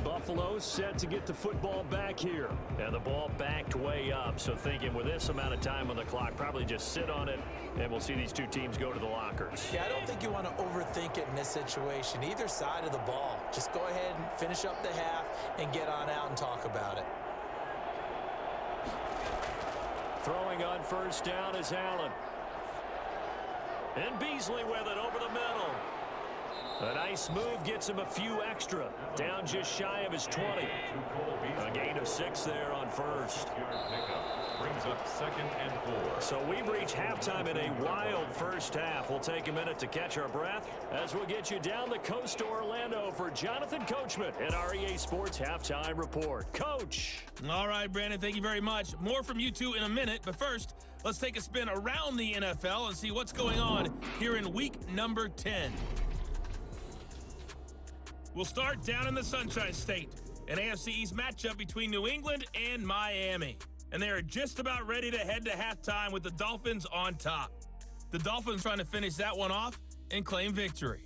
Buffalo set to get the football back here. And the ball backed way up. So thinking with this amount of time on the clock, probably just sit on it, and we'll see these two teams go to the lockers. Yeah, I don't think you want to overthink it in this situation. Either side of the ball. Just go ahead and finish up the half and get on out and talk about it. Throwing on 1st down is Allen. And Beasley with it over the middle. A nice move gets him a few extra. Down just shy of his 20. A gain of 6 there on first. Brings up 2nd and 4. So we've reached halftime in a wild first half. We'll take a minute to catch our breath as we'll get you down the coast to Orlando for Jonathan Coachman in our EA Sports Halftime Report. Coach. All right, Brandon, thank you very much. More from you two in a minute, but first, let's take a spin around the NFL and see what's going on here in week number 10. We'll start down in the Sunshine State, an AFC East matchup between New England and Miami. And they are just about ready to head to halftime with the Dolphins on top. The Dolphins trying to finish that one off and claim victory.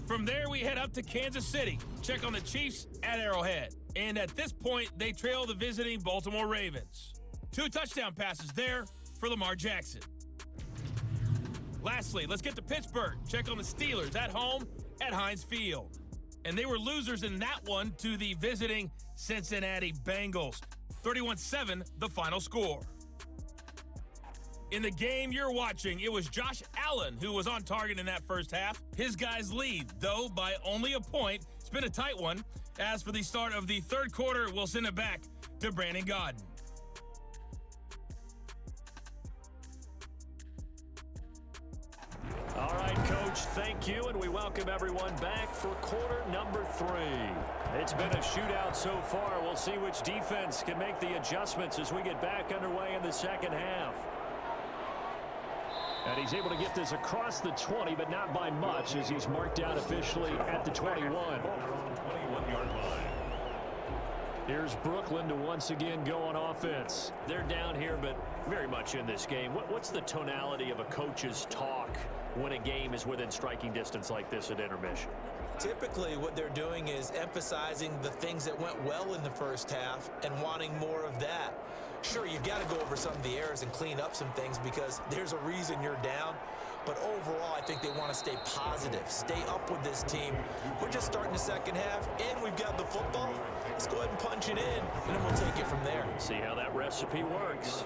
From there, we head up to Kansas City, check on the Chiefs at Arrowhead. And at this point, they trail the visiting Baltimore Ravens. 2 touchdown passes there for Lamar Jackson. Lastly, let's get to Pittsburgh, check on the Steelers at home at Heinz Field. And they were losers in that one to the visiting Cincinnati Bengals. 31-7, the final score. In the game you're watching, it was Josh Allen who was on target in that first half. His guys lead, though, by only a point. It's been a tight one. As for the start of the third quarter, we'll send it back to Brandon Godden. All right, Coach, thank you, and we welcome everyone back for quarter number 3. It's been a shootout so far. We'll see which defense can make the adjustments as we get back underway in the second half. And he's able to get this across the 20, but not by much, as he's marked down officially at the 21. 21-yard line. Here's Brooklyn to once again go on offense. They're down here, but very much in this game. What's the tonality of a coach's talk when a game is within striking distance like this at intermission? Typically, what they're doing is emphasizing the things that went well in the first half and wanting more of that. Sure, you've got to go over some of the errors and clean up some things because there's a reason you're down. But overall, I think they want to stay positive, stay up with this team. We're just starting the second half, and we've got the football. Let's go ahead and punch it in, and then we'll take it from there. See how that recipe works.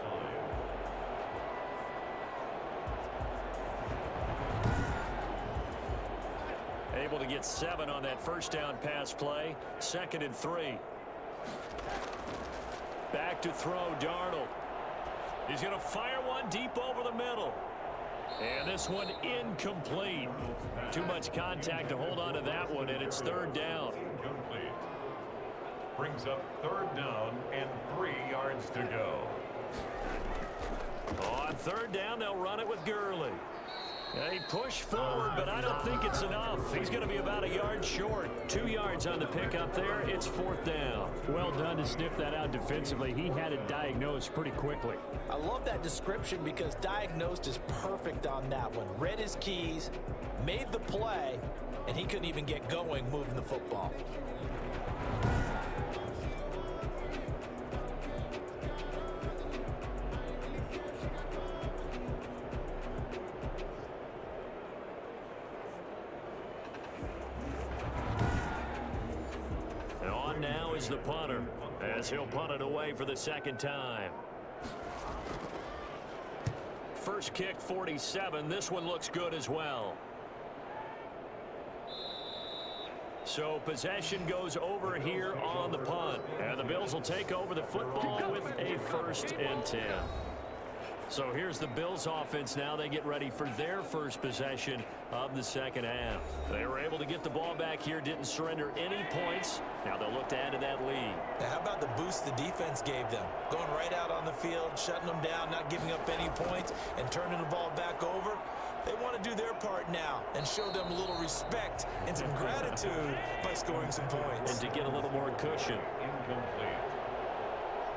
Able to get 7 on that first down pass play. 2nd and 3. Back to throw, Darnold. He's going to fire one deep over the middle. And this one incomplete. Too much contact to hold on to that one, and it's 3rd down. Incomplete. Brings up 3rd down and 3 yards to go. On 3rd down, they'll run it with Gurley. They push forward, but I don't think it's enough. He's going to be about a yard short. 2 yards on the pickup there. It's 4th down. Well done to sniff that out defensively. He had it diagnosed pretty quickly. I love that description because diagnosed is perfect on that one. Read his keys, made the play, and he couldn't even get going moving the football. Now is the punter, as he'll punt it away for the 2nd time. First kick, 47. This one looks good as well. So possession goes over here on the punt. And the Bills will take over the football with a 1st and 10. So here's the Bills offense now. They get ready for their first possession of the second half. They were able to get the ball back here, didn't surrender any points. Now they'll look to add to that lead. Now, how about the boost the defense gave them? Going right out on the field, shutting them down, not giving up any points, and turning the ball back over. They want to do their part now and show them a little respect and some gratitude by scoring some points. And to get a little more cushion. Incomplete.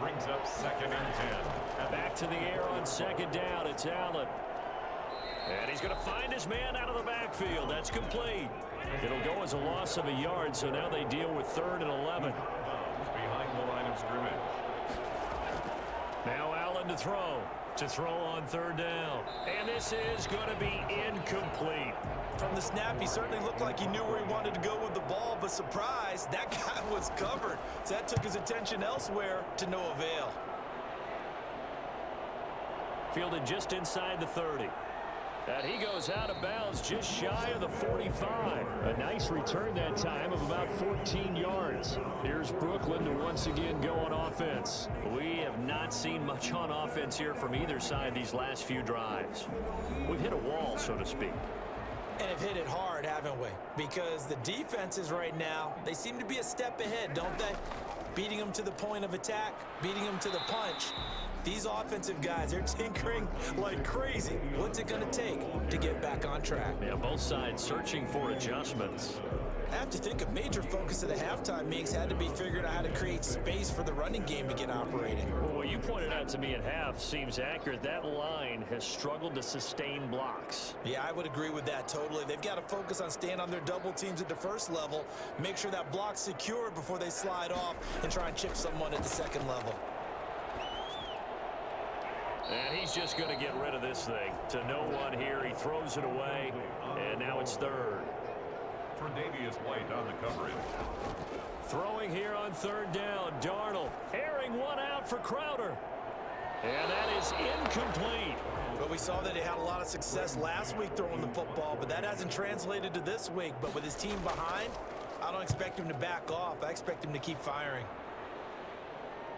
Brings up 2nd and 10. Back to the air on 2nd down. It's Allen. And he's going to find his man out of the backfield. That's complete. It'll go as a loss of a yard, so now they deal with 3rd and 11. Behind the line of scrimmage. Now Allen to throw. To throw on 3rd down. And this is going to be incomplete. From the snap, he certainly looked like he knew where he wanted to go with the ball, but surprise, that guy was covered. So that took his attention elsewhere to no avail. Fielded just inside the 30. And he goes out of bounds just shy of the 45. A nice return that time of about 14 yards. Here's Brooklyn to once again go on offense. We have not seen much on offense here from either side these last few drives. We've hit a wall, so to speak. And have hit it hard, haven't we? Because the defenses right now, they seem to be a step ahead, don't they? Beating them to the point of attack, beating them to the punch. These offensive guys, they're tinkering like crazy. What's it going to take to get back on track? Yeah, both sides searching for adjustments. I have to think a major focus of the halftime meetings had to be figuring out how to create space for the running game to get operating. Well, what you pointed out to me at half seems accurate. That line has struggled to sustain blocks. Yeah, I would agree with that totally. They've got to focus on staying on their double teams at the first level, make sure that block's secured before they slide off and try and chip someone at the second level. And he's just going to get rid of this thing. To no one here, he throws it away, and now it's third. Tre'Davious White on the coverage. Throwing here on third down. Darnold airing one out for Crowder. And that is incomplete. But we saw that he had a lot of success last week throwing the football, but that hasn't translated to this week. But with his team behind, I don't expect him to back off. I expect him to keep firing.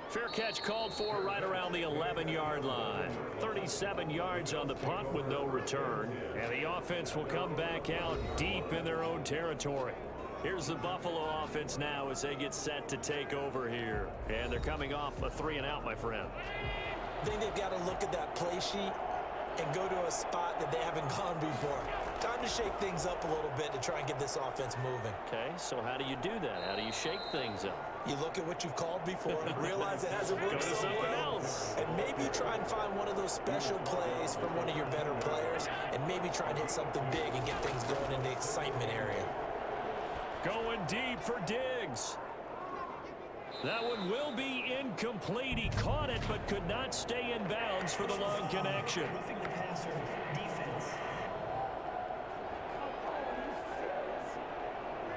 Fair catch called for right around the 11-yard line. 37 yards on the punt with no return. And the offense will come back out deep in their own territory. Here's the Buffalo offense now as they get set to take over here. And they're coming off a 3-and-out, my friend. I think they've got to look at that play sheet and go to a spot that they haven't gone before. Time to shake things up a little bit to try and get this offense moving. Okay, so how do you do that? How do you shake things up? You look at what you've called before, realize it hasn't worked Go to so something well, else. and maybe try and find one of those special plays from one of your better players, and maybe try and hit something big and get things going in the excitement area. Going deep for Diggs. That one will be incomplete. He caught it but could not stay in bounds for the long connection. Roughing the passer defense.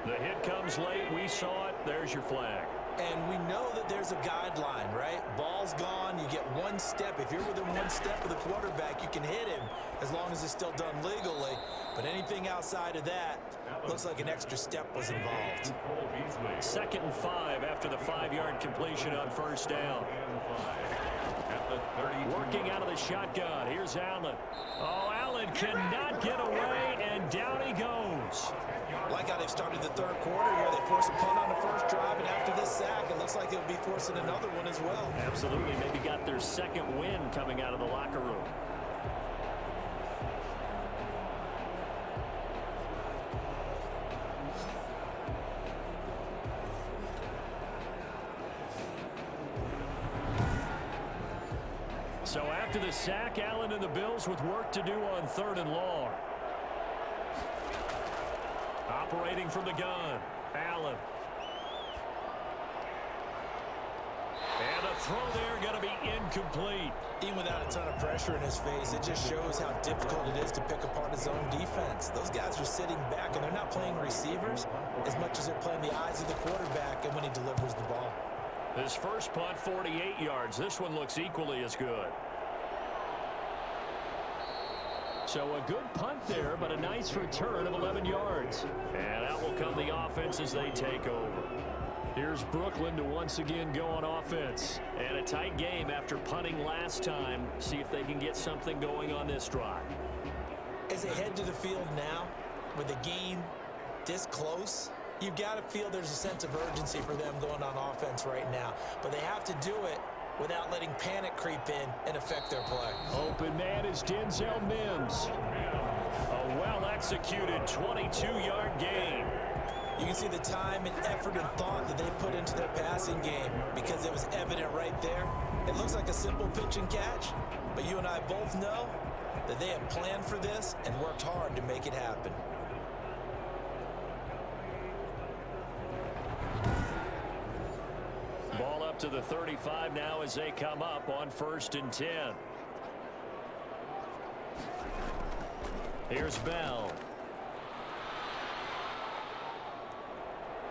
The hit comes late. We saw it. There's your flag. And we know that there's a guideline, right? Ball's gone. You get one step. If you're within one step of the quarterback, you can hit him as long as it's still done legally. But anything outside of that looks like an extra step was involved. 2nd and 5 after the 5-yard completion on first down. Working out of the shotgun. Here's Allen. Oh, Allen cannot get away, and down he goes. Like how they've started the third quarter here. They forced a punt on the first drive, and after this sack, it looks like they'll be forcing another one as well. Absolutely. Maybe got their second win coming out of the locker room. So after the sack, Allen and the Bills with work to do on 3rd and long. Operating from the gun, Allen. And a throw there going to be incomplete. Even without a ton of pressure in his face, it just shows how difficult it is to pick apart his own defense. Those guys are sitting back, and they're not playing receivers as much as they're playing the eyes of the quarterback and when he delivers the ball. His first punt, 48 yards. This one looks equally as good. So a good punt there, but a nice return of 11 yards. And out will come the offense as they take over. Here's Brooklyn to once again go on offense. And a tight game after punting last time. See if they can get something going on this drive. As they head to the field now, with the game this close, you've got to feel there's a sense of urgency for them going on offense right now. But they have to do it without letting panic creep in and affect their play. Open man is Denzel Mims. A well-executed 22-yard gain. You can see the time and effort and thought that they put into their passing game because it was evident right there. It looks like a simple pitch and catch, but you and I both know that they have planned for this and worked hard to make it happen. Ball up to the 35 now as they come up on 1st and 10. Here's Bell.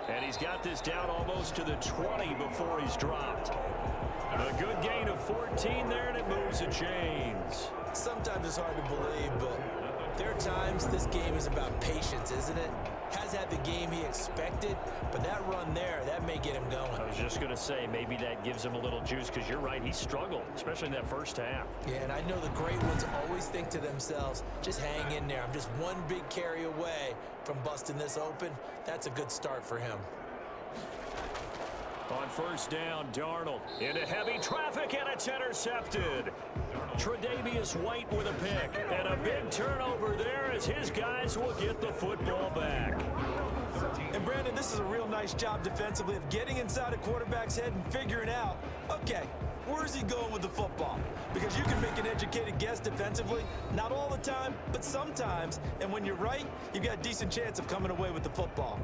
And he's got this down almost to the 20 before he's dropped. A good gain of 14 there, and it moves the chains. Sometimes it's hard to believe, but There are times this game is about patience, isn't it? Has had the game he expected, but that run there, that may get him going. I was just going to say, maybe that gives him a little juice, because you're right, he struggled, especially in that first half. Yeah, and I know the great ones always think to themselves, just hang in there. I'm just one big carry away from busting this open. That's a good start for him. On first down, Darnold into heavy traffic, and it's intercepted. Tre'Davious White with a pick, and a big turnover there as his guys will get the football back. And Brandon, this is a real nice job defensively of getting inside a quarterback's head and figuring out, okay, where's he going with the football? Because you can make an educated guess defensively, not all the time, but sometimes. And when you're right, you've got a decent chance of coming away with the football.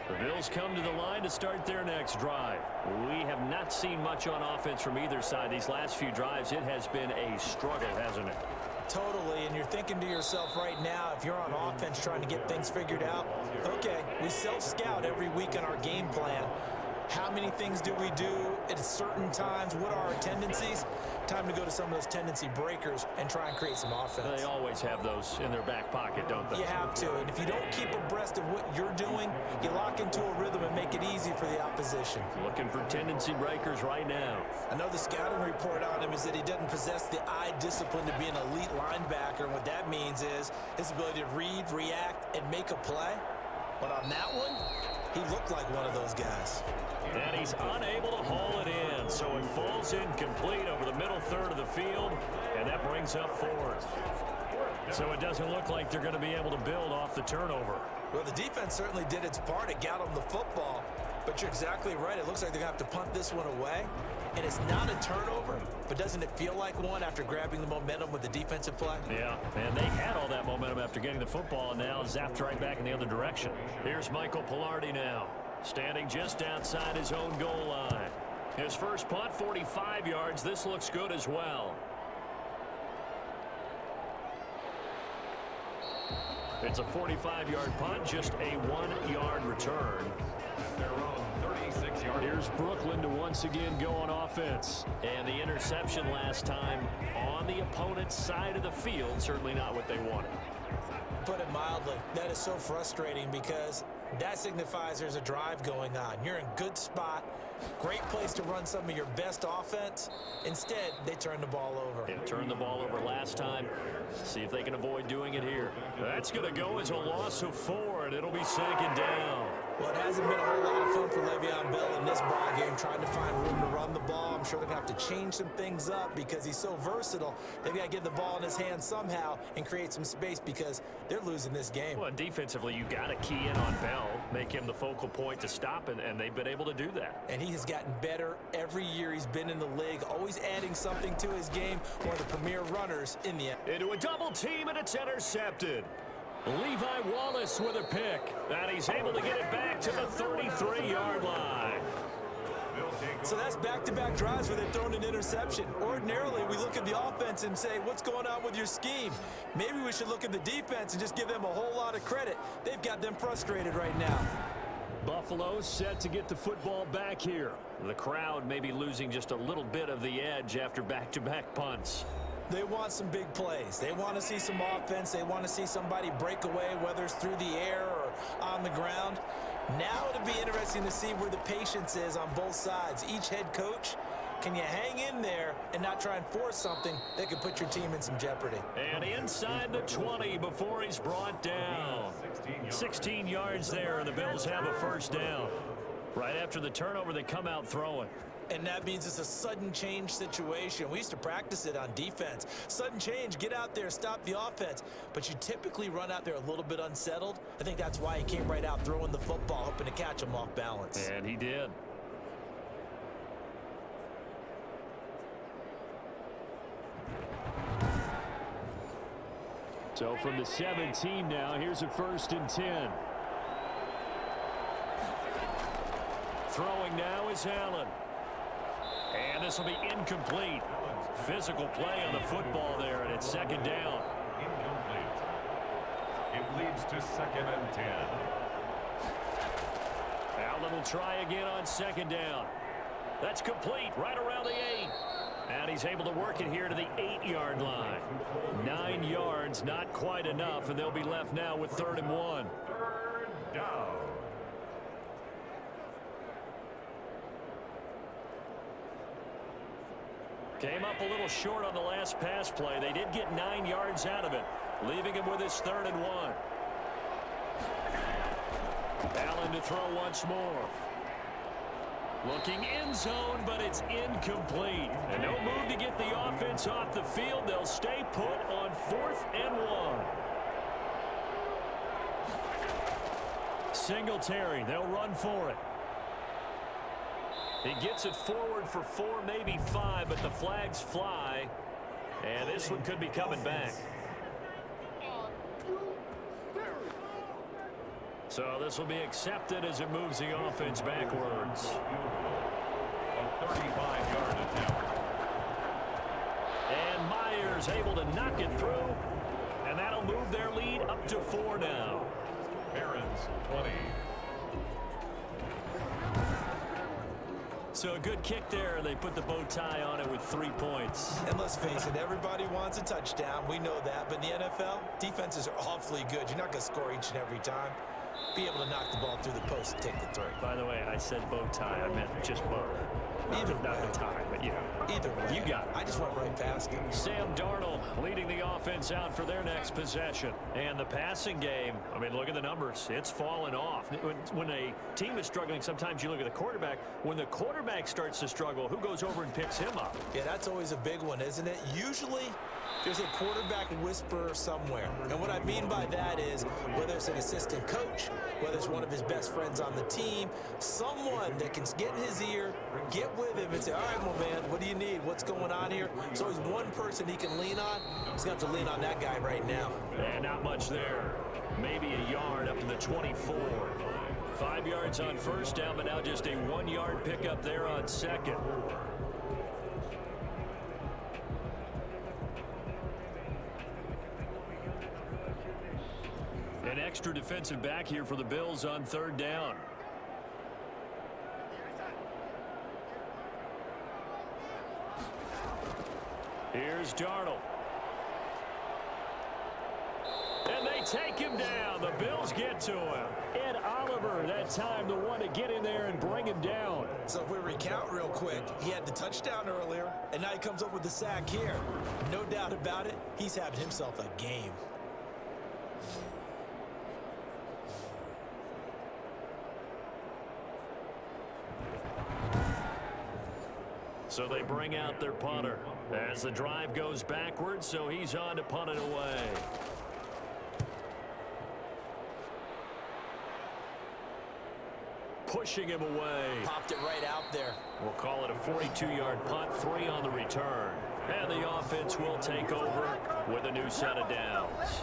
The Bills come to the line to start their next drive. We have not seen much on offense from either side. These last few drives, it has been a struggle, hasn't it? Totally, and you're thinking to yourself right now, if you're on offense trying to get things figured out, okay, we self-scout every week in our game plan. How many things do we do at certain times? What are our tendencies? Time to go to some of those tendency breakers and try and create some offense. They always have those in their back pocket, don't they? You have to, and if you don't keep abreast of what you're doing, you lock into a rhythm and make it easy for the opposition. Looking for tendency breakers right now. I know the scouting report on him is that he doesn't possess the eye discipline to be an elite linebacker. What that means is his ability to read, react, and make a play. But on that one, he looked like one of those guys. And he's unable to haul it in, so it falls incomplete over the middle third of the field, and that brings up fourth. So it doesn't look like they're going to be able to build off the turnover. Well, the defense certainly did its part. It got them the football, but you're exactly right. It looks like they're going to have to punt this one away, and it's not a turnover, but doesn't it feel like one after grabbing the momentum with the defensive play? Yeah, and they had all that momentum after getting the football, and now zapped right back in the other direction. Here's Michael Pilardi now, standing just outside his own goal line. His first punt, 45 yards. This looks good as well. It's a 45-yard punt, just a 1-yard return. Their own 36 yards. Here's Brooklyn to once again go on offense. And the interception last time on the opponent's side of the field, certainly not what they wanted. Put it mildly, that is so frustrating because that signifies there's a drive going on. You're in good spot, great place to run some of your best offense. Instead, they turn the ball over. They turned the ball over last time. See if they can avoid doing it here. That's going to go as a loss of 4, and it'll be second down. Well, it hasn't been a whole lot of fun for Le'Veon Bell in this ball game, trying to find room to run the ball. I'm sure they're going to have to change some things up because he's so versatile. They've got to get the ball in his hands somehow and create some space because they're losing this game. Well, defensively, you got to key in on Bell, make him the focal point to stop, and they've been able to do that. And he has gotten better every year he's been in the league, always adding something to his game. One of the premier runners in the Into a double team, and it's intercepted. Levi Wallace with a pick, and he's able to get it back to the 33-yard line. So that's back-to-back drives where they've thrown an interception. Ordinarily, we look at the offense and say, what's going on with your scheme? Maybe we should look at the defense and just give them a whole lot of credit. They've got them frustrated right now. Buffalo set to get the football back here. The crowd may be losing just a little bit of the edge after back-to-back punts. They want some big plays. They want to see some offense. They want to see somebody break away, whether it's through the air or on the ground. Now it'll be interesting to see where the patience is on both sides. Each head coach, can you hang in there and not try and force something that could put your team in some jeopardy? And inside the 20 before he's brought down. 16 yards there, and the Bills have a first down. Right after the turnover, they come out throwing. And that means it's a sudden change situation. We used to practice it on defense. Sudden change, get out there, stop the offense. But you typically run out there a little bit unsettled. I think that's why he came right out throwing the football, hoping to catch him off balance. And he did. So from the 17 now, here's a 1st and 10. Throwing now is Allen. And this will be incomplete. Physical play on the football there, and it's second down. Incomplete. It leads to 2nd and 10. Allen will try again on second down. That's complete right around the 8. And he's able to work it here to the 8-yard line. 9 yards, not quite enough, and they'll be left now with 3rd and 1. Third down. Came up a little short on the last pass play. They did get 9 yards out of it, leaving him with his 3rd and 1. Allen to throw once more. Looking end zone, but it's incomplete. And no move to get the offense off the field. They'll stay put on 4th and 1. Singletary, they'll run for it. He gets it forward for 4, maybe 5, but the flags fly. And this one could be coming back. So this will be accepted as it moves the offense backwards. A 35-yard attempt. And Myers able to knock it through. And that'll move their lead up to 4 now. Barons 20. So a good kick there. They put the bow tie on it with 3 points. And let's face it, everybody wants a touchdown. We know that. But in the NFL, defenses are awfully good. You're not going to score each and every time. Be able to knock the ball through the post and take the 3. By the way, I said bow tie. I meant just bow. Either not way. the tie, but you know. Either way. You got it. I just went right past it. Sam Darnold leading the offense out for their next possession. And the passing game, I mean, look at the numbers. It's fallen off. When a team is struggling, sometimes you look at the quarterback. When the quarterback starts to struggle, who goes over and picks him up? Yeah, that's always a big one, isn't it? Usually, there's a quarterback whisperer somewhere. And what I mean by that is, whether it's an assistant coach, whether it's one of his best friends on the team, someone that can get in his ear, get with him and say, all right, my man, what do you need? What's going on here? There's always one person he can lean on. He's going to have to lean on that guy right now. And not much there. Maybe a yard up to the 24. 5 yards on first down, but now just a 1-yard pickup there on second. An extra defensive back here for the Bills on 3rd down. Here's Darnold. And they take him down. The Bills get to him. Ed Oliver, that time, the one to get in there and bring him down. So if we recount real quick, he had the touchdown earlier, and now he comes up with the sack here. No doubt about it, he's having himself a game. So they bring out their punter as the drive goes backwards, so he's on to punt it away. Pushing him away. Popped it right out there. We'll call it a 42-yard punt, 3 on the return. And the offense will take over with a new set of downs.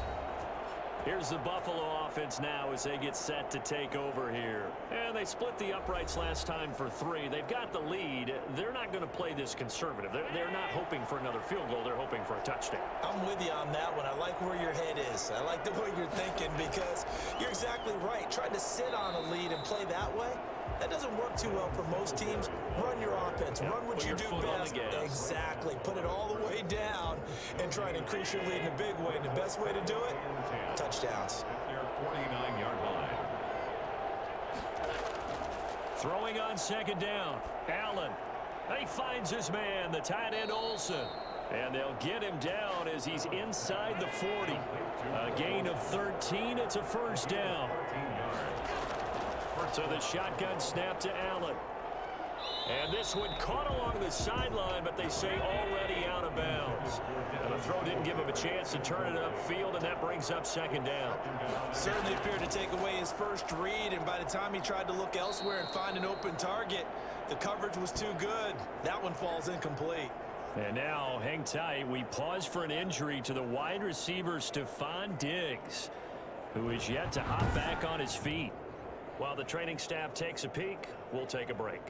Here's the Buffalo offense now as they get set to take over here. And they split the uprights last time for 3. They've got the lead. They're not going to play this conservative. They're not hoping for another field goal. They're hoping for a touchdown. I'm with you on that one. I like where your head is. I like the way you're thinking because you're exactly right. Trying to sit on a lead and play that way, that doesn't work too well for most teams. Run your offense. Run what you do best. Exactly. Put it all the way down and try and increase your lead in a big way. And the best way to do it, touchdowns. Their 49-yard line. Throwing on 2nd down. Allen. He finds his man, the tight end Olsen. And they'll get him down as he's inside the 40. A gain of 13. It's a 1st down. So the shotgun snap to Allen. And this one caught along the sideline, but they say already out of bounds. And the throw didn't give him a chance to turn it upfield, and that brings up 2nd down. Certainly appeared to take away his first read, and by the time he tried to look elsewhere and find an open target, the coverage was too good. That one falls incomplete. And now, hang tight, we pause for an injury to the wide receiver Stephon Diggs, who is yet to hop back on his feet. While the training staff takes a peek, we'll take a break.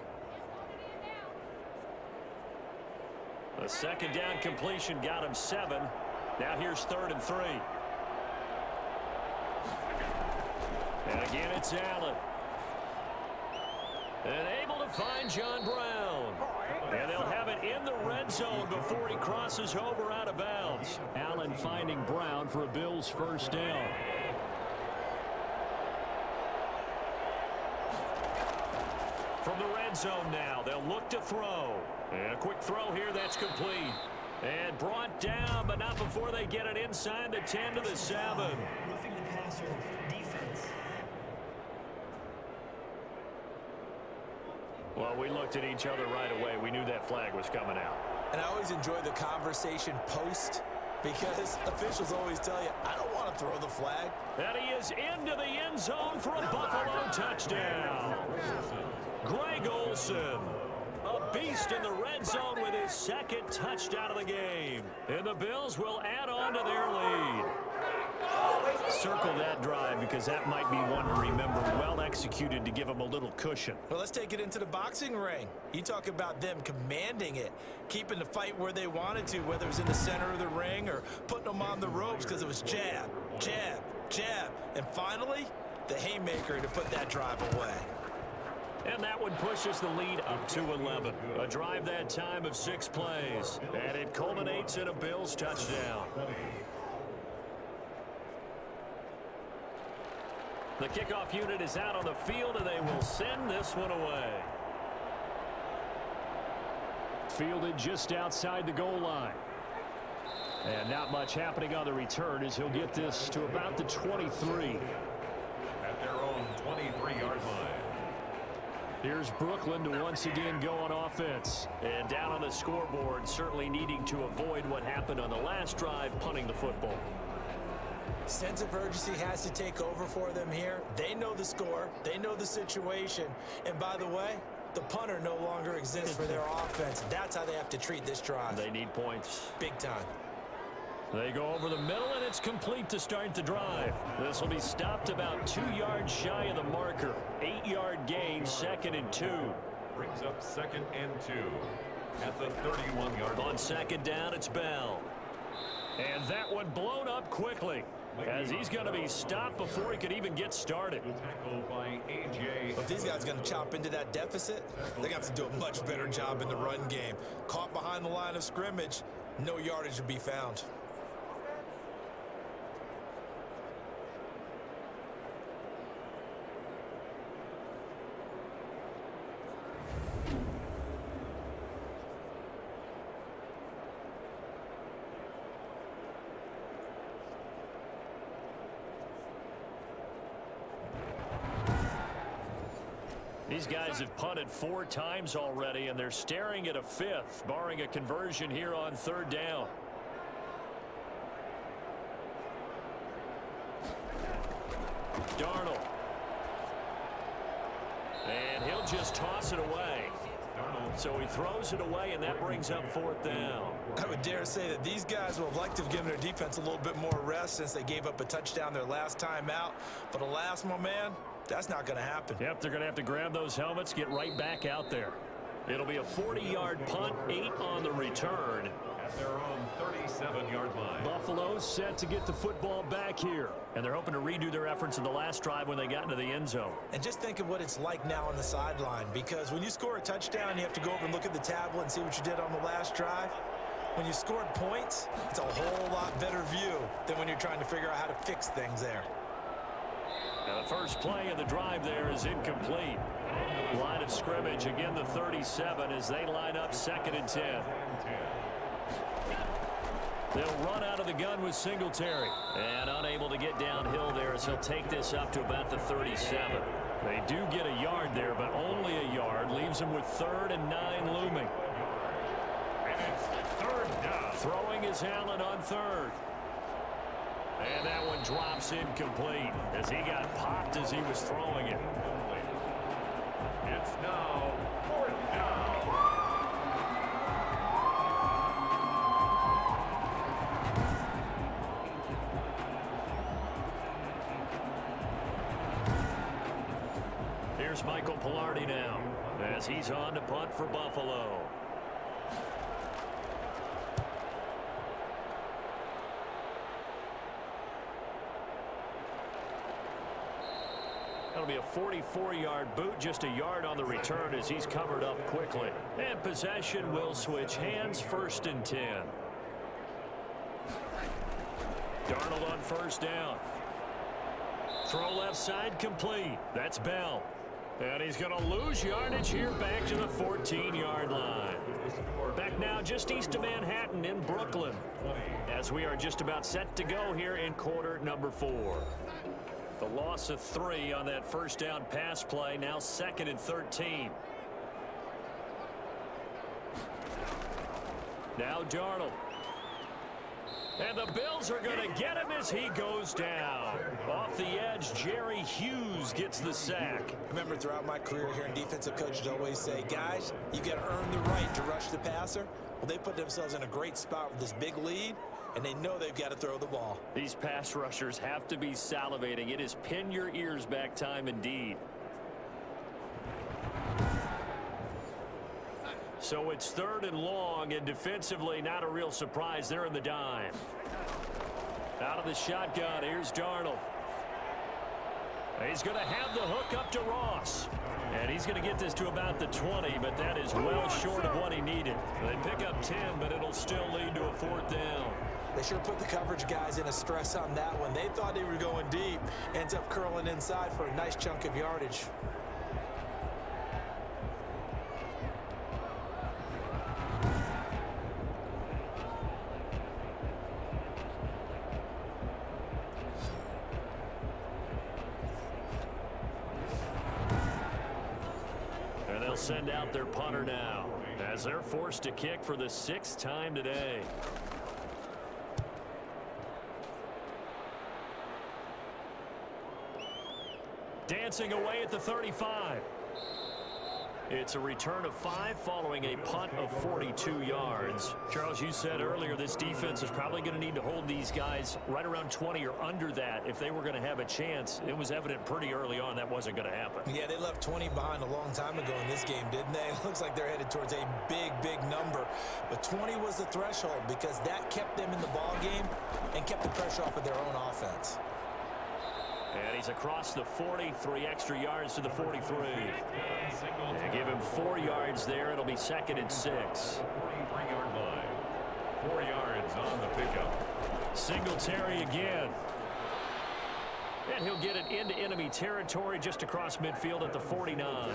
A 2nd down completion got him 7. Now here's 3rd and 3. And again, it's Allen. And able to find John Brown. And they'll have it in the red zone before he crosses over out of bounds. Allen finding Brown for a Bills first down. From the red zone now, they'll look to throw. And a quick throw here that's complete. And brought down, but not before they get it inside the 10 to the 7. Roughing the passer, defense. Well, we looked at each other right away. We knew that flag was coming out. And I always enjoy the conversation post because officials always tell you, I don't want to throw the flag. And he is into the end zone for a Buffalo touchdown. Greg Olsen, a beast in the red zone with his second touchdown of the game. And the Bills will add on to their lead. Circle that drive because that might be one to remember. Well executed to give them a little cushion. Well, let's take it into the boxing ring. You talk about them commanding it, keeping the fight where they wanted to, whether it was in the center of the ring or putting them on the ropes because it was jab, jab, jab. And finally, the haymaker to put that drive away. And that one pushes the lead up to 11. A drive that time of 6 plays. And it culminates in a Bills touchdown. The kickoff unit is out on the field, and they will send this one away. Fielded just outside the goal line. And not much happening on the return as he'll get this to about the 23. At their own 23-yard line. Here's Brooklyn to once again go on offense. And down on the scoreboard, certainly needing to avoid what happened on the last drive, punting the football. Sense of urgency has to take over for them here. They know the score. They know the situation. And by the way, the punter no longer exists for their offense. That's how they have to treat this drive. They need points. Big time. They go over the middle, and it's complete to start the drive. This will be stopped about 2 yards shy of the marker. 8-yard gain, 2nd and 2. Brings up 2nd and 2 at the 31-yard line. On 2nd down, it's Bell. And that one blown up quickly as he's going to be stopped before he could even get started. Tackled by A.J. If these guys are going to chop into that deficit, they're going to have to do a much better job in the run game. Caught behind the line of scrimmage, no yardage to be found. These guys have punted 4 times already, and they're staring at a 5th, barring a conversion here on 3rd down. Darnold. And he'll just toss it away. So he throws it away, and that brings up 4th down. I would dare say that these guys would have liked to have given their defense a little bit more rest since they gave up a touchdown their last time out. But alas, my man, that's not going to happen. Yep, they're going to have to grab those helmets, get right back out there. It'll be a 40-yard punt, 8 on the return. At their own 37-yard line. Buffalo set to get the football back here. And they're hoping to redo their efforts in the last drive when they got into the end zone. And just think of what it's like now on the sideline, because when you score a touchdown, you have to go over and look at the tablet and see what you did on the last drive. When you scored points, it's a whole lot better view than when you're trying to figure out how to fix things there. Now the first play of the drive there is incomplete. Line of scrimmage, again the 37 as they line up 2nd and 10. They'll run out of the gun with Singletary. And unable to get downhill there as he'll take this up to about the 37. They do get a yard there, but only a yard. Leaves them with 3rd and 9 looming. And it's 3rd down. Throwing is Allen on 3rd. And that one drops incomplete as he got popped as he was throwing it. It's now 4th down. Here's Michael Pilardi now as he's on to punt for Buffalo. That'll be a 44-yard boot, just a yard on the return as he's covered up quickly. And possession will switch hands, 1st and 10. Darnold on 1st down. Throw left side complete. That's Bell. And he's going to lose yardage here back to the 14-yard line. Back now just east of Manhattan in Brooklyn, as we are just about set to go here in quarter number 4. The loss of 3 on that 1st down pass play, now 2nd and 13. Now Darnold. And the Bills are going to get him as he goes down. Off the edge, Jerry Hughes gets the sack. Remember, throughout my career here in defensive coaches always say, guys, you got to earn the right to rush the passer. Well, they put themselves in a great spot with this big lead, and they know they've got to throw the ball. These pass rushers have to be salivating. It is pin your ears back time indeed. So it's 3rd and long, and defensively not a real surprise. They're in the dime. Out of the shotgun, here's Darnold. He's going to have the hook up to Ross. And he's going to get this to about the 20, but that is well short of what he needed. They pick up 10, but it'll still lead to a 4th down. They sure put the coverage guys in a stress on that one. They thought they were going deep. Ends up curling inside for a nice chunk of yardage. Send out their punter now as they're forced to kick for the 6th time today. Dancing away at the 35. It's a return of 5 following a punt of 42 yards. Charles, you said earlier this defense is probably going to need to hold these guys right around 20 or under that if they were going to have a chance. It was evident pretty early on that wasn't going to happen. Yeah, they left 20 behind a long time ago in this game, didn't they? It looks like they're headed towards a big, big number. But 20 was the threshold because that kept them in the ball game and kept the pressure off of their own offense. And he's across the 40, 3 extra yards to the 43. They give him 4 yards there. It'll be 2nd and 6. 43-yard line. 4 yards on the pickup. Singletary again. And he'll get it into enemy territory just across midfield at the 49.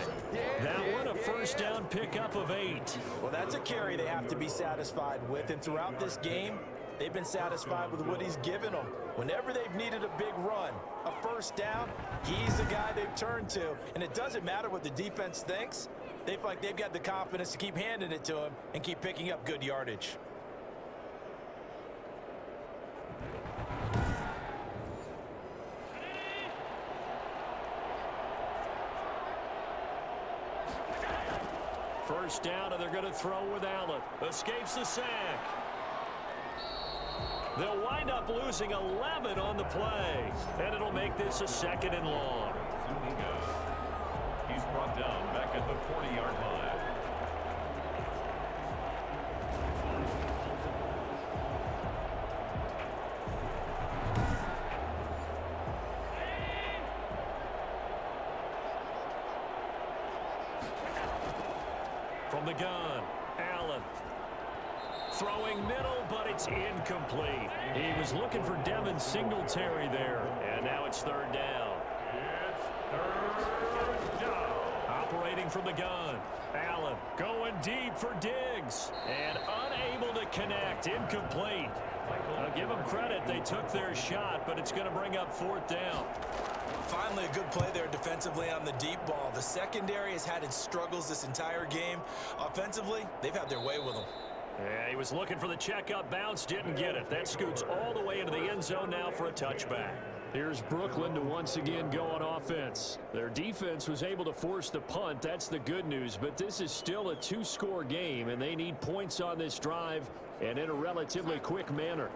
That one a 1st down pickup of 8. Well, that's a carry they have to be satisfied with. And throughout this game, they've been satisfied with what he's given them. Whenever they've needed a big run, a 1st down, he's the guy they've turned to. And it doesn't matter what the defense thinks. They feel like they've got the confidence to keep handing it to him and keep picking up good yardage. First down, and they're going to throw with Allen. Escapes the sack. They'll wind up losing 11 on the play, and it'll make this a 2nd and long. He's brought down back at the 40-yard line. From the gun, Allen. Throwing middle, but it's incomplete. He was looking for Devin Singletary there, and now it's 3rd down. It's 3rd down. Operating from the gun, Allen going deep for Diggs, and unable to connect, incomplete. I'll give them credit, they took their shot, but it's going to bring up 4th down. Finally, a good play there defensively on the deep ball. The secondary has had its struggles this entire game. Offensively, they've had their way with them. Yeah, he was looking for the checkup bounce, didn't get it. That scoots all the way into the end zone now for a touchback. Here's Brooklyn to once again go on offense. Their defense was able to force the punt. That's the good news, but this is still a 2-score game, and they need points on this drive and in a relatively quick manner.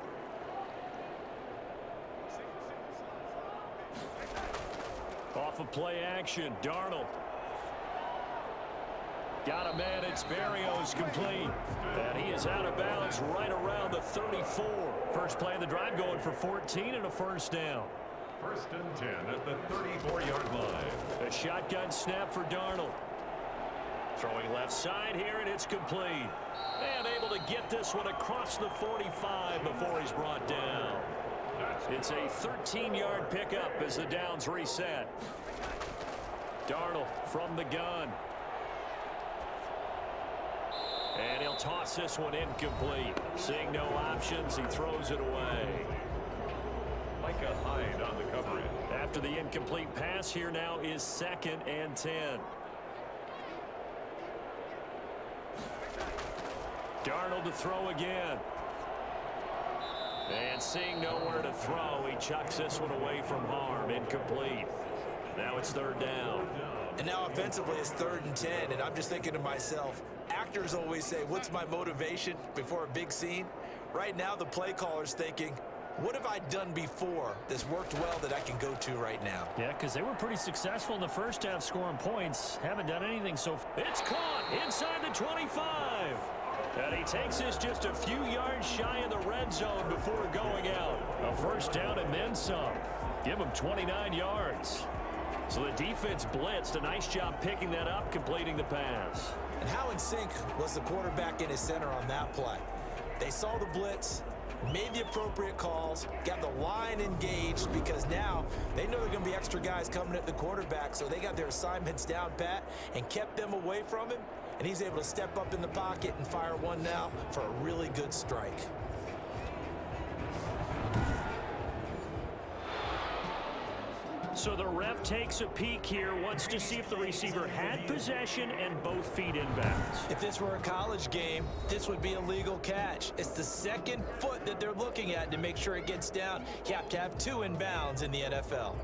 Off of play action, Darnold. Got a man, it's Berrios complete. And he is out of bounds right around the 34. First play of the drive going for 14 and a 1st down. First and 10 at the 34-yard line. A shotgun snap for Darnold. Throwing left side here, and it's complete. And able to get this one across the 45 before he's brought down. It's a 13-yard pickup as the downs reset. Darnold from the gun. And he'll toss this one incomplete. Seeing no options, he throws it away. Micah Hyde on the coverage. After the incomplete pass, here now is 2nd and 10. Darnold to throw again. And seeing nowhere to throw, he chucks this one away from harm. Incomplete. Now it's 3rd down. And now offensively it's 3rd and 10, and I'm just thinking to myself, actors always say, what's my motivation before a big scene? Right now the play caller's thinking, what have I done before that's worked well that I can go to right now? Yeah, because they were pretty successful in the first half scoring points. Haven't done anything so far. It's caught inside the 25. And he takes this just a few yards shy of the red zone before going out. A first down and then some. Give him 29 yards. So the defense blitzed. A nice job picking that up, completing the pass. And how in sync was the quarterback and his center on that play? They saw the blitz, made the appropriate calls, got the line engaged, because now they know there are going to be extra guys coming at the quarterback, so they got their assignments down pat and kept them away from him, and he's able to step up in the pocket and fire one now for a really good strike. So the ref takes a peek here, wants to see if the receiver had possession and both feet inbounds. If this were a college game, this would be a legal catch. It's the 2nd foot that they're looking at to make sure it gets down. You have to have 2 inbounds in the NFL.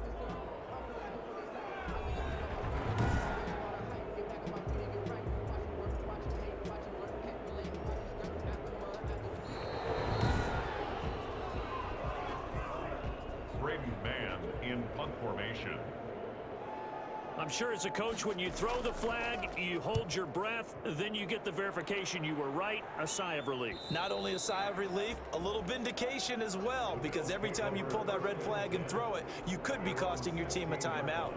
In punt formation. I'm sure as a coach, when you throw the flag, you hold your breath, then you get the verification you were right, a sigh of relief. Not only a sigh of relief, a little vindication as well, because every time you pull that red flag and throw it, you could be costing your team a timeout.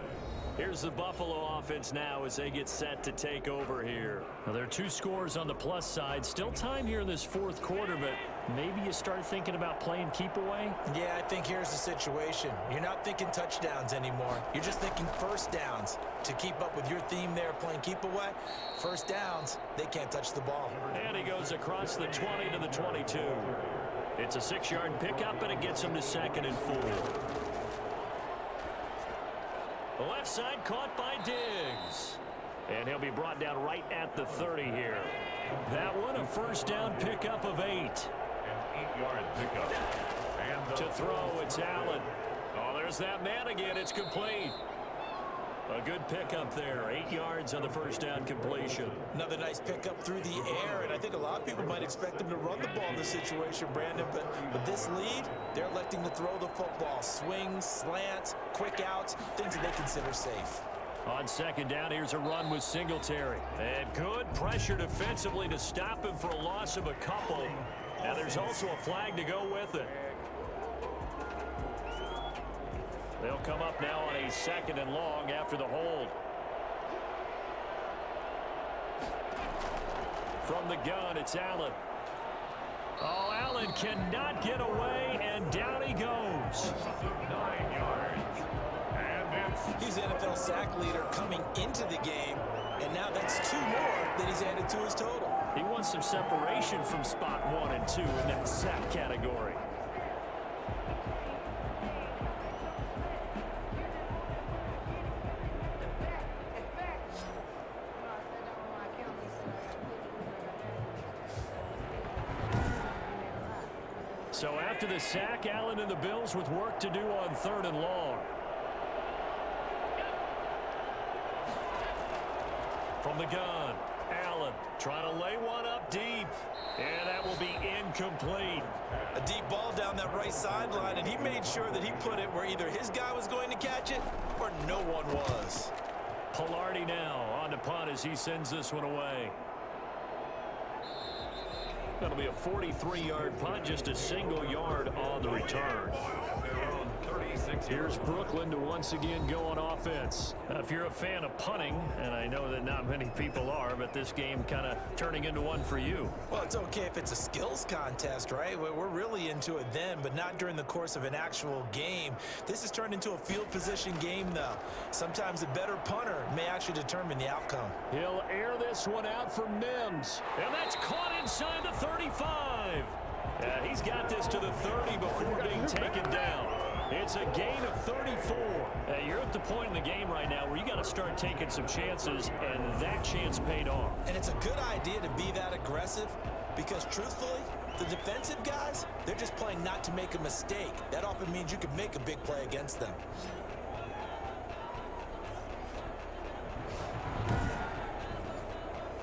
Here's the Buffalo offense now as they get set to take over here. Now, there are 2 scores on the plus side. Still time here in this 4th quarter, but maybe you start thinking about playing keep away? Yeah, I think here's the situation. You're not thinking touchdowns anymore. You're just thinking first downs. To keep up with your theme there, playing keep away, first downs, they can't touch the ball. And he goes across the 20 to the 22. It's a 6-yard pickup, and it gets him to 2nd and 4. The left side caught by Diggs. And he'll be brought down right at the 30 here. That one a first down pickup of 8. An 8-yard pickup. And To throw, it's Allen. Oh, there's that man again. It's complete. A good pickup there. 8 yards on the first down completion. Another nice pickup through the air, and I think a lot of people might expect them to run the ball in this situation, Brandon, but with this lead, they're electing to throw the football. Swings, slants, quick outs, things that they consider safe. On 2nd down, here's a run with Singletary. And good pressure defensively to stop him for a loss of a couple. And there's also a flag to go with it. They'll come up now on a 2nd and long after the hold. From the gun, it's Allen. Oh, Allen cannot get away, and down he goes. 9 yards. And it's... He's the NFL sack leader coming into the game, and now that's 2 more that he's added to his total. He wants some separation from spot 1 and 2 in that sack category. So after the sack, Allen and the Bills with work to do on 3rd and long. From the gun, Allen trying to lay one up deep. And that will be incomplete. A deep ball down that right sideline, and he made sure that he put it where either his guy was going to catch it or no one was. Pilardi now on the punt as he sends this one away. That'll be a 43-yard punt, just a single yard on the return. Their own 30 Here's Brooklyn to once again go on offense. If you're a fan of punting, and I know that not many people are, but this game kind of turning into one for you. Well, it's okay if it's a skills contest, right? We're really into it then, but not during the course of an actual game. This has turned into a field position game, though. Sometimes a better punter may actually determine the outcome. He'll air this one out for Mims. And that's caught inside the 35. He's got this to the 30 before being taken down. It's a gain of 34. You're at the point in the game right now where you got to start taking some chances, and that chance paid off. And it's a good idea to be that aggressive because, truthfully, the defensive guys, they're just playing not to make a mistake. That often means you can make a big play against them.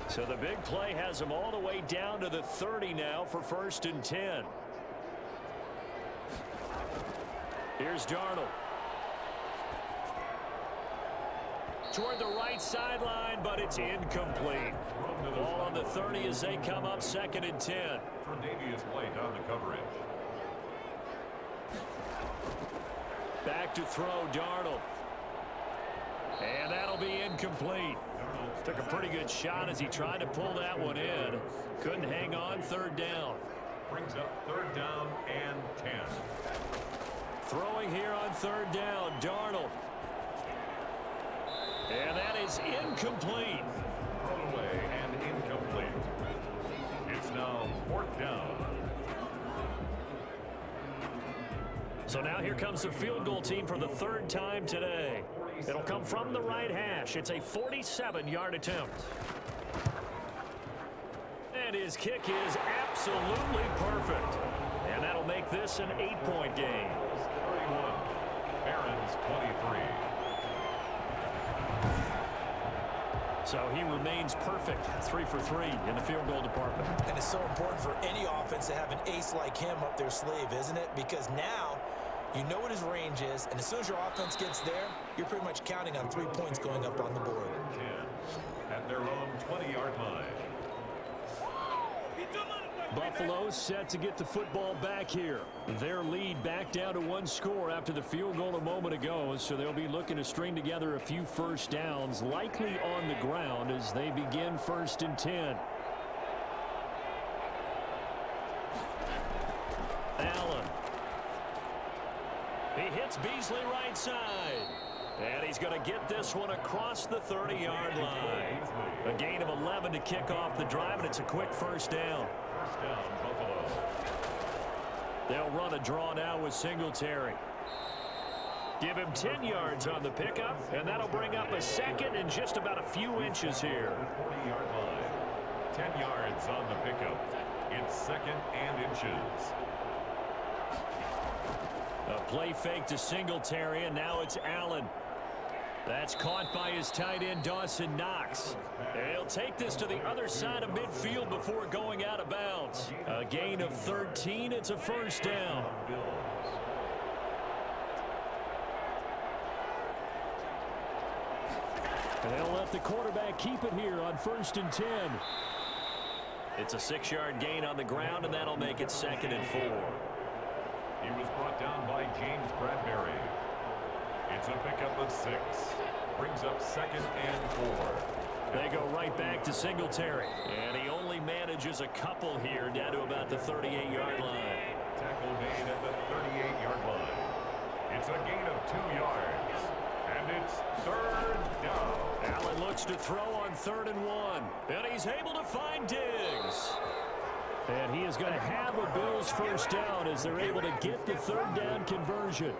So the big play has him all the way down to the 30 now for 1st and 10. Here's Darnold. Toward the right sideline, but it's incomplete. Ball on the 30 as they come up 2nd and 10. Tre'Davious White on the coverage. Back to throw, Darnold. And that'll be incomplete. Took a pretty good shot as he tried to pull that one in. Couldn't hang on. 3rd down. Brings up 3rd down and 10. Throwing here on 3rd down, Darnold. And that is incomplete. Thrown away and incomplete. It's now 4th down. So now here comes the field goal team for the 3rd time today. It'll come from the right hash. It's a 47-yard attempt. And his kick is absolutely perfect. And that'll make this an 8-point game. 31. Barron's 23. So he remains perfect. 3 for 3 in the field goal department. And it's so important for any offense to have an ace like him up their sleeve, isn't it? Because now you know what his range is, and as soon as your offense gets there, you're pretty much counting on 3 points going up on the board. 10 at their own 20-yard line. Buffalo set to get the football back here. Their lead back down to 1 score after the field goal a moment ago, so they'll be looking to string together a few first downs, likely on the ground as they begin 1st and 10. Allen. He hits Beasley right side. And he's going to get this one across the 30-yard line. A gain of 11 to kick off the drive, and it's a quick 1st down. First down, Buffalo. They'll run a draw now with Singletary. Give him 10 yards on the pickup, and that'll bring up a 2nd and just about a few inches here. 40-yard line. 10 yards on the pickup. It's 2nd and inches. A play fake to Singletary, and now it's Allen. That's caught by his tight end, Dawson Knox. And he'll take this to the other side of midfield before going out of bounds. A gain of 13. It's a 1st down. And they'll let the quarterback keep it here on 1st and 10. It's a 6-yard gain on the ground, and that'll make it 2nd and 4. He was brought down by James Bradbury. It's a pickup of 6. Brings up 2nd and 4. They go right back to Singletary. And he only manages a couple here down to about the 38-yard line. Tackle made at the 38-yard line. It's a gain of 2 yards. And it's 3rd down. Allen looks to throw on 3rd and 1. And he's able to find Diggs. And he is going to have a Bills 1st down as they're able to get the 3rd down conversion.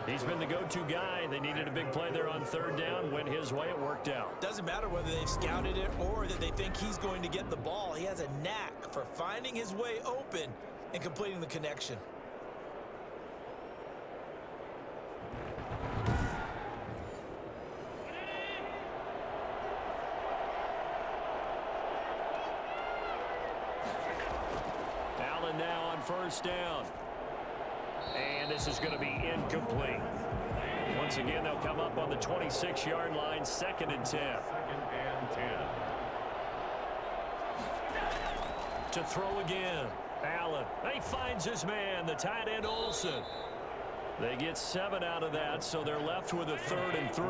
He's been the go-to guy. They needed a big play there on 3rd down. Went his way. It worked out. Doesn't matter whether they've scouted it or that they think he's going to get the ball. He has a knack for finding his way open and completing the connection. Allen now on 1st down. And this is going to be incomplete. Once again, they'll come up on the 26-yard line, 2nd and 10. 2nd and 10. To throw again. Allen. He finds his man, the tight end Olsen. They get 7 out of that, so they're left with a 3rd and 3.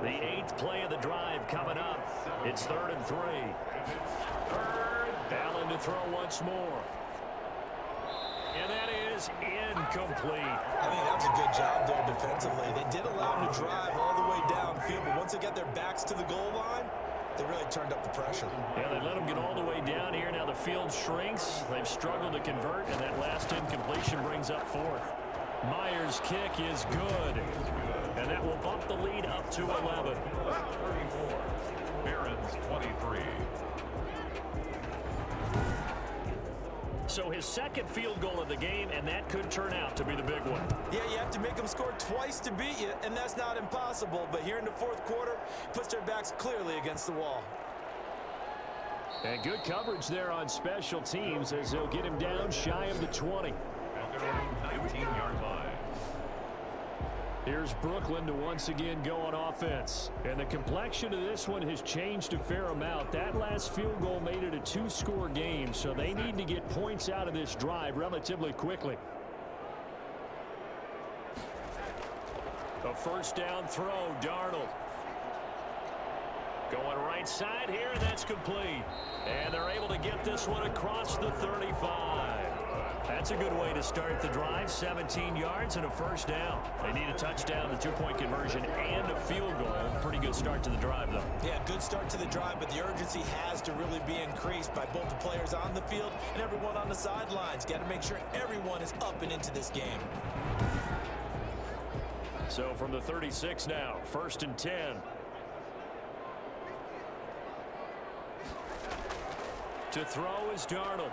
The 8th play of the drive coming up. It's 3rd and 3. Allen to throw once more. And that is incomplete. I think that was a good job there defensively. They did allow them to drive all the way downfield, but once they got their backs to the goal line, they really turned up the pressure. Yeah, they let them get all the way down here. Now the field shrinks. They've struggled to convert, and that last incompletion brings up 4th. Myers' kick is good, and that will bump the lead up to 11. 34. Barons 23. So his 2nd field goal of the game, and that could turn out to be the big one. Yeah, you have to make them score twice to beat you, and that's not impossible. But here in the 4th quarter, puts their backs clearly against the wall. And good coverage there on special teams as they'll get him down shy of the 20. At their own 19-yard line. Here's Brooklyn to once again go on offense. And the complexion of this one has changed a fair amount. That last field goal made it a 2-score game, so they need to get points out of this drive relatively quickly. A 1st down throw, Darnold. Going right side here, and that's complete. And they're able to get this one across the 35. That's a good way to start the drive. 17 yards and a 1st down. They need a touchdown, a 2-point conversion, and a field goal. Pretty good start to the drive, though. Yeah, good start to the drive, but the urgency has to really be increased by both the players on the field and everyone on the sidelines. Got to make sure everyone is up and into this game. So from the 36 now, 1st and 10. To throw is Darnold.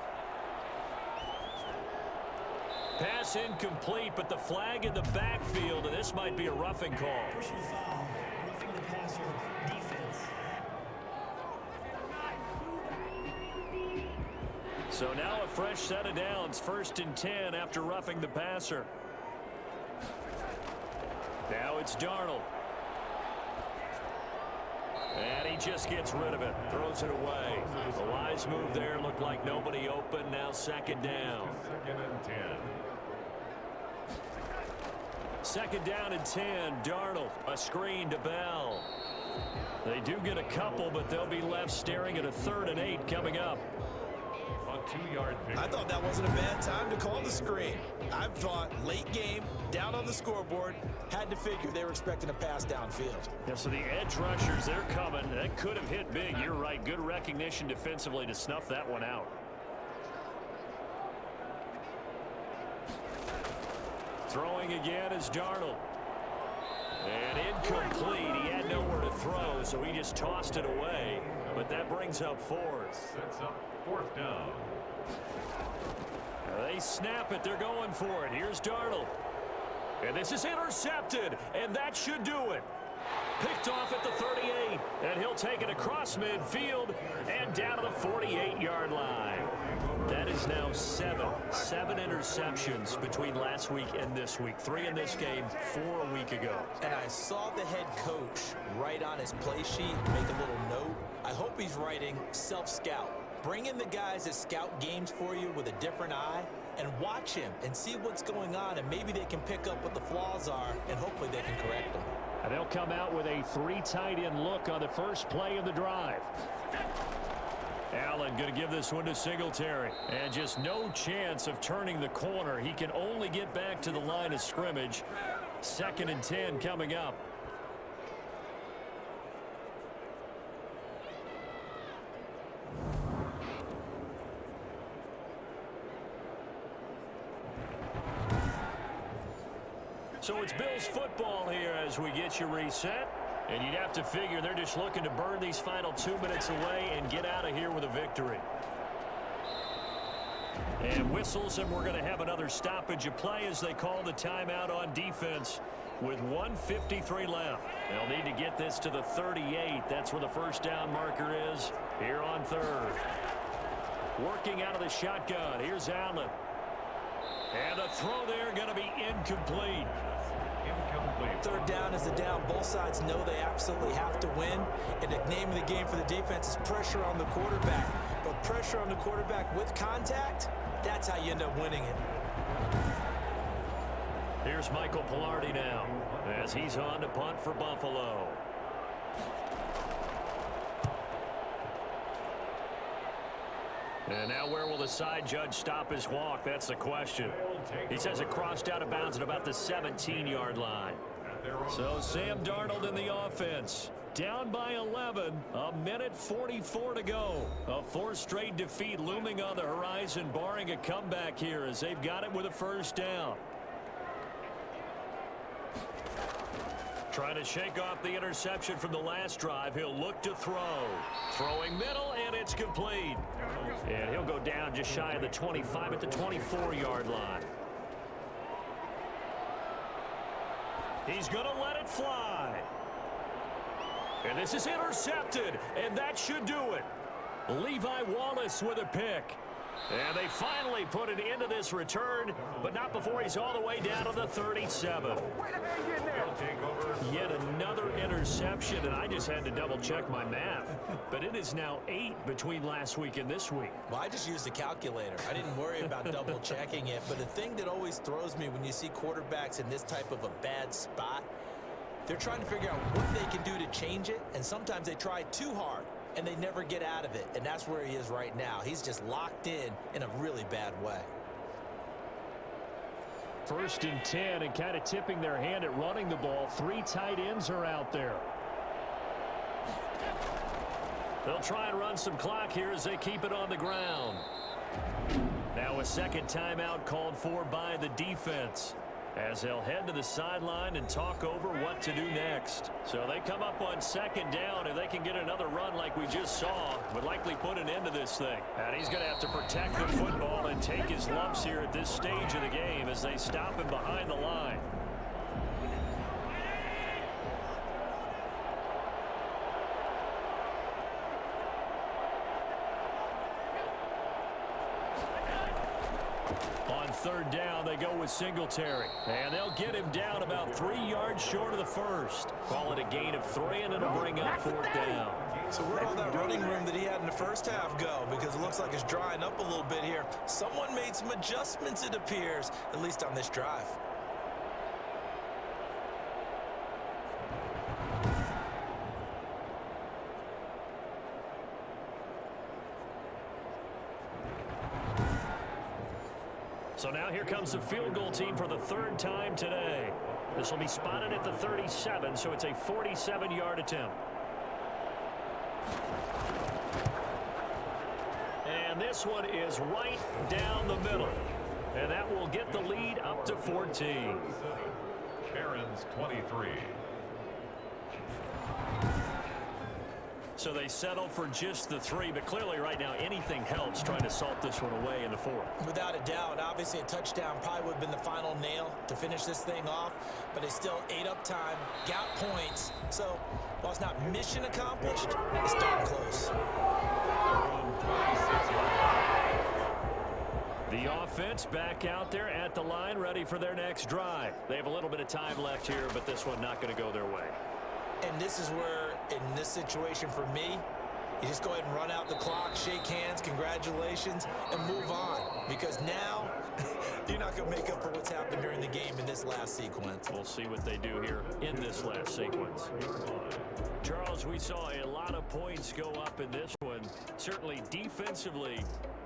Pass incomplete, but the flag in the backfield, and this might be a roughing call. Personal foul. Roughing the passer. Defense. So now a fresh set of downs. 1st and 10 after roughing the passer. Now it's Darnold. And he just gets rid of it. Throws it away. A wise move there. Looked like nobody open. Now 2nd down. 2nd and 10. 2nd down and 10. Darnold. A screen to Bell. They do get a couple, but they'll be left staring at a 3rd and 8 coming up. A 2-yard pickup. I thought that wasn't a bad time to call the screen. I thought late game, down on the scoreboard, had to figure they were expecting a pass downfield. Yeah, so the edge rushers, they're coming. That could have hit big. You're right. Good recognition defensively to snuff that one out. Throwing again is Darnold. And incomplete. He had nowhere to throw, so he just tossed it away. But that brings up 4th. Sets up 4th down. They snap it. They're going for it. Here's Darnold. And this is intercepted. And that should do it. Picked off at the 38. And he'll take it across midfield and down to the 48-yard line. That is now 7 interceptions between last week and this week. 3 in this game, 4 a week ago. And I saw the head coach write on his play sheet, make a little note. I hope he's writing self-scout. Bring in the guys that scout games for you with a different eye and watch him and see what's going on, and maybe they can pick up what the flaws are, and hopefully they can correct them. And they'll come out with a 3 tight end look on the first play of the drive. Allen going to give this one to Singletary. And just no chance of turning the corner. He can only get back to the line of scrimmage. 2nd and 10 coming up. So it's Bills football here as we get you reset. And you'd have to figure they're just looking to burn these final 2 minutes away and get out of here with a victory. And whistles, and we're going to have another stoppage of play as they call the timeout on defense with 1:53 left. They'll need to get this to the 38. That's where the 1st down marker is here on 3rd. Working out of the shotgun. Here's Allen. And the throw there going to be incomplete. 3rd down is the down. Both sides know they absolutely have to win. And the name of the game for the defense is pressure on the quarterback. But pressure on the quarterback with contact, that's how you end up winning it. Here's Michael Pilardi now as he's on to punt for Buffalo. And now where will the side judge stop his walk? That's the question. He says it crossed out of bounds at about the 17-yard line. So Sam Darnold in the offense. Down by 11, a minute 44 to go. A fourth straight defeat looming on the horizon, barring a comeback here as they've got it with a first down. Trying to shake off the interception from the last drive. He'll look to throw. Throwing middle, and it's complete. And he'll go down just shy of the 25 at the 24-yard line. He's going to let it fly. And this is intercepted, and that should do it. Levi Wallace with a pick. And they finally put an end to this return, but not before he's all the way down to the 37. Yet another interception, and I just had to double-check my math. But it is now 8 between last week and this week. Well, I just used a calculator. I didn't worry about double-checking it. But the thing that always throws me when you see quarterbacks in this type of a bad spot, they're trying to figure out what they can do to change it, and sometimes they try too hard, and they never get out of it. And that's where he is right now. He's just locked in a really bad way. 1st and 10, and kind of tipping their hand at running the ball. 3 tight ends are out there. They'll try and run some clock here as they keep it on the ground. Now a second timeout called for by the defense, as they'll head to the sideline and talk over what to do next. So they come up on 2nd down, and they can get another run like we just saw, would likely put an end to this thing. And he's going to have to protect the football and take his lumps here at this stage of the game as they stop him behind the line. On 3rd down, they go with Singletary. And they'll get him down about 3 yards short of the first. Call it a gain of 3, and it'll bring up 4th down. So where'd all that running room that he had in the first half go? Because it looks like it's drying up a little bit here. Someone made some adjustments, it appears, at least on this drive. So now here comes the field goal team for the 3rd time today. This will be spotted at the 37, so it's a 47-yard attempt. And this one is right down the middle. And that will get the lead up to 14. Karen's 23. So they settle for just the 3, but clearly right now anything helps trying to salt this one away in the 4th. Without a doubt, obviously a touchdown probably would have been the final nail to finish this thing off, but they still ate up time, got points. So while it's not mission accomplished, it's darn close. The offense back out there at the line, ready for their next drive. They have a little bit of time left here, but this one not going to go their way. And this is where, in this situation for me, you just go ahead and run out the clock, shake hands, congratulations, and move on. Because now, you're not going to make up for what's happened during the game in this last sequence. We'll see what they do here in this last sequence. Charles, we saw a lot of points go up in this one. Certainly defensively,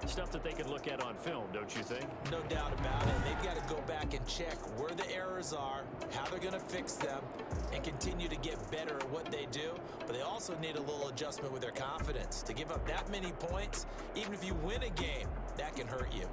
stuff that they could look at on film, don't you think? No doubt about it. They've got to go back and check where the errors are, how they're going to fix them, and continue to get better at what they do. But they also need a little adjustment with their confidence. To give up that many points, even if you win a game, that can hurt you.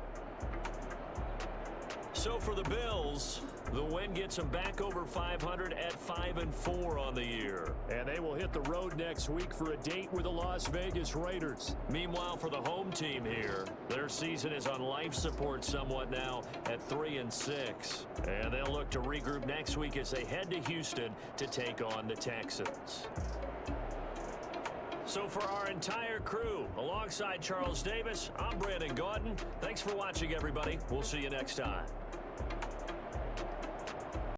So for the Bills, the win gets them back over 500 at 5-4 on the year. And they will hit the road next week for a date with the Las Vegas Raiders. Meanwhile, for the home team here, their season is on life support somewhat now at 3-6. And they'll look to regroup next week as they head to Houston to take on the Texans. So for our entire crew, alongside Charles Davis, I'm Brandon Gaudin. Thanks for watching, everybody. We'll see you next time.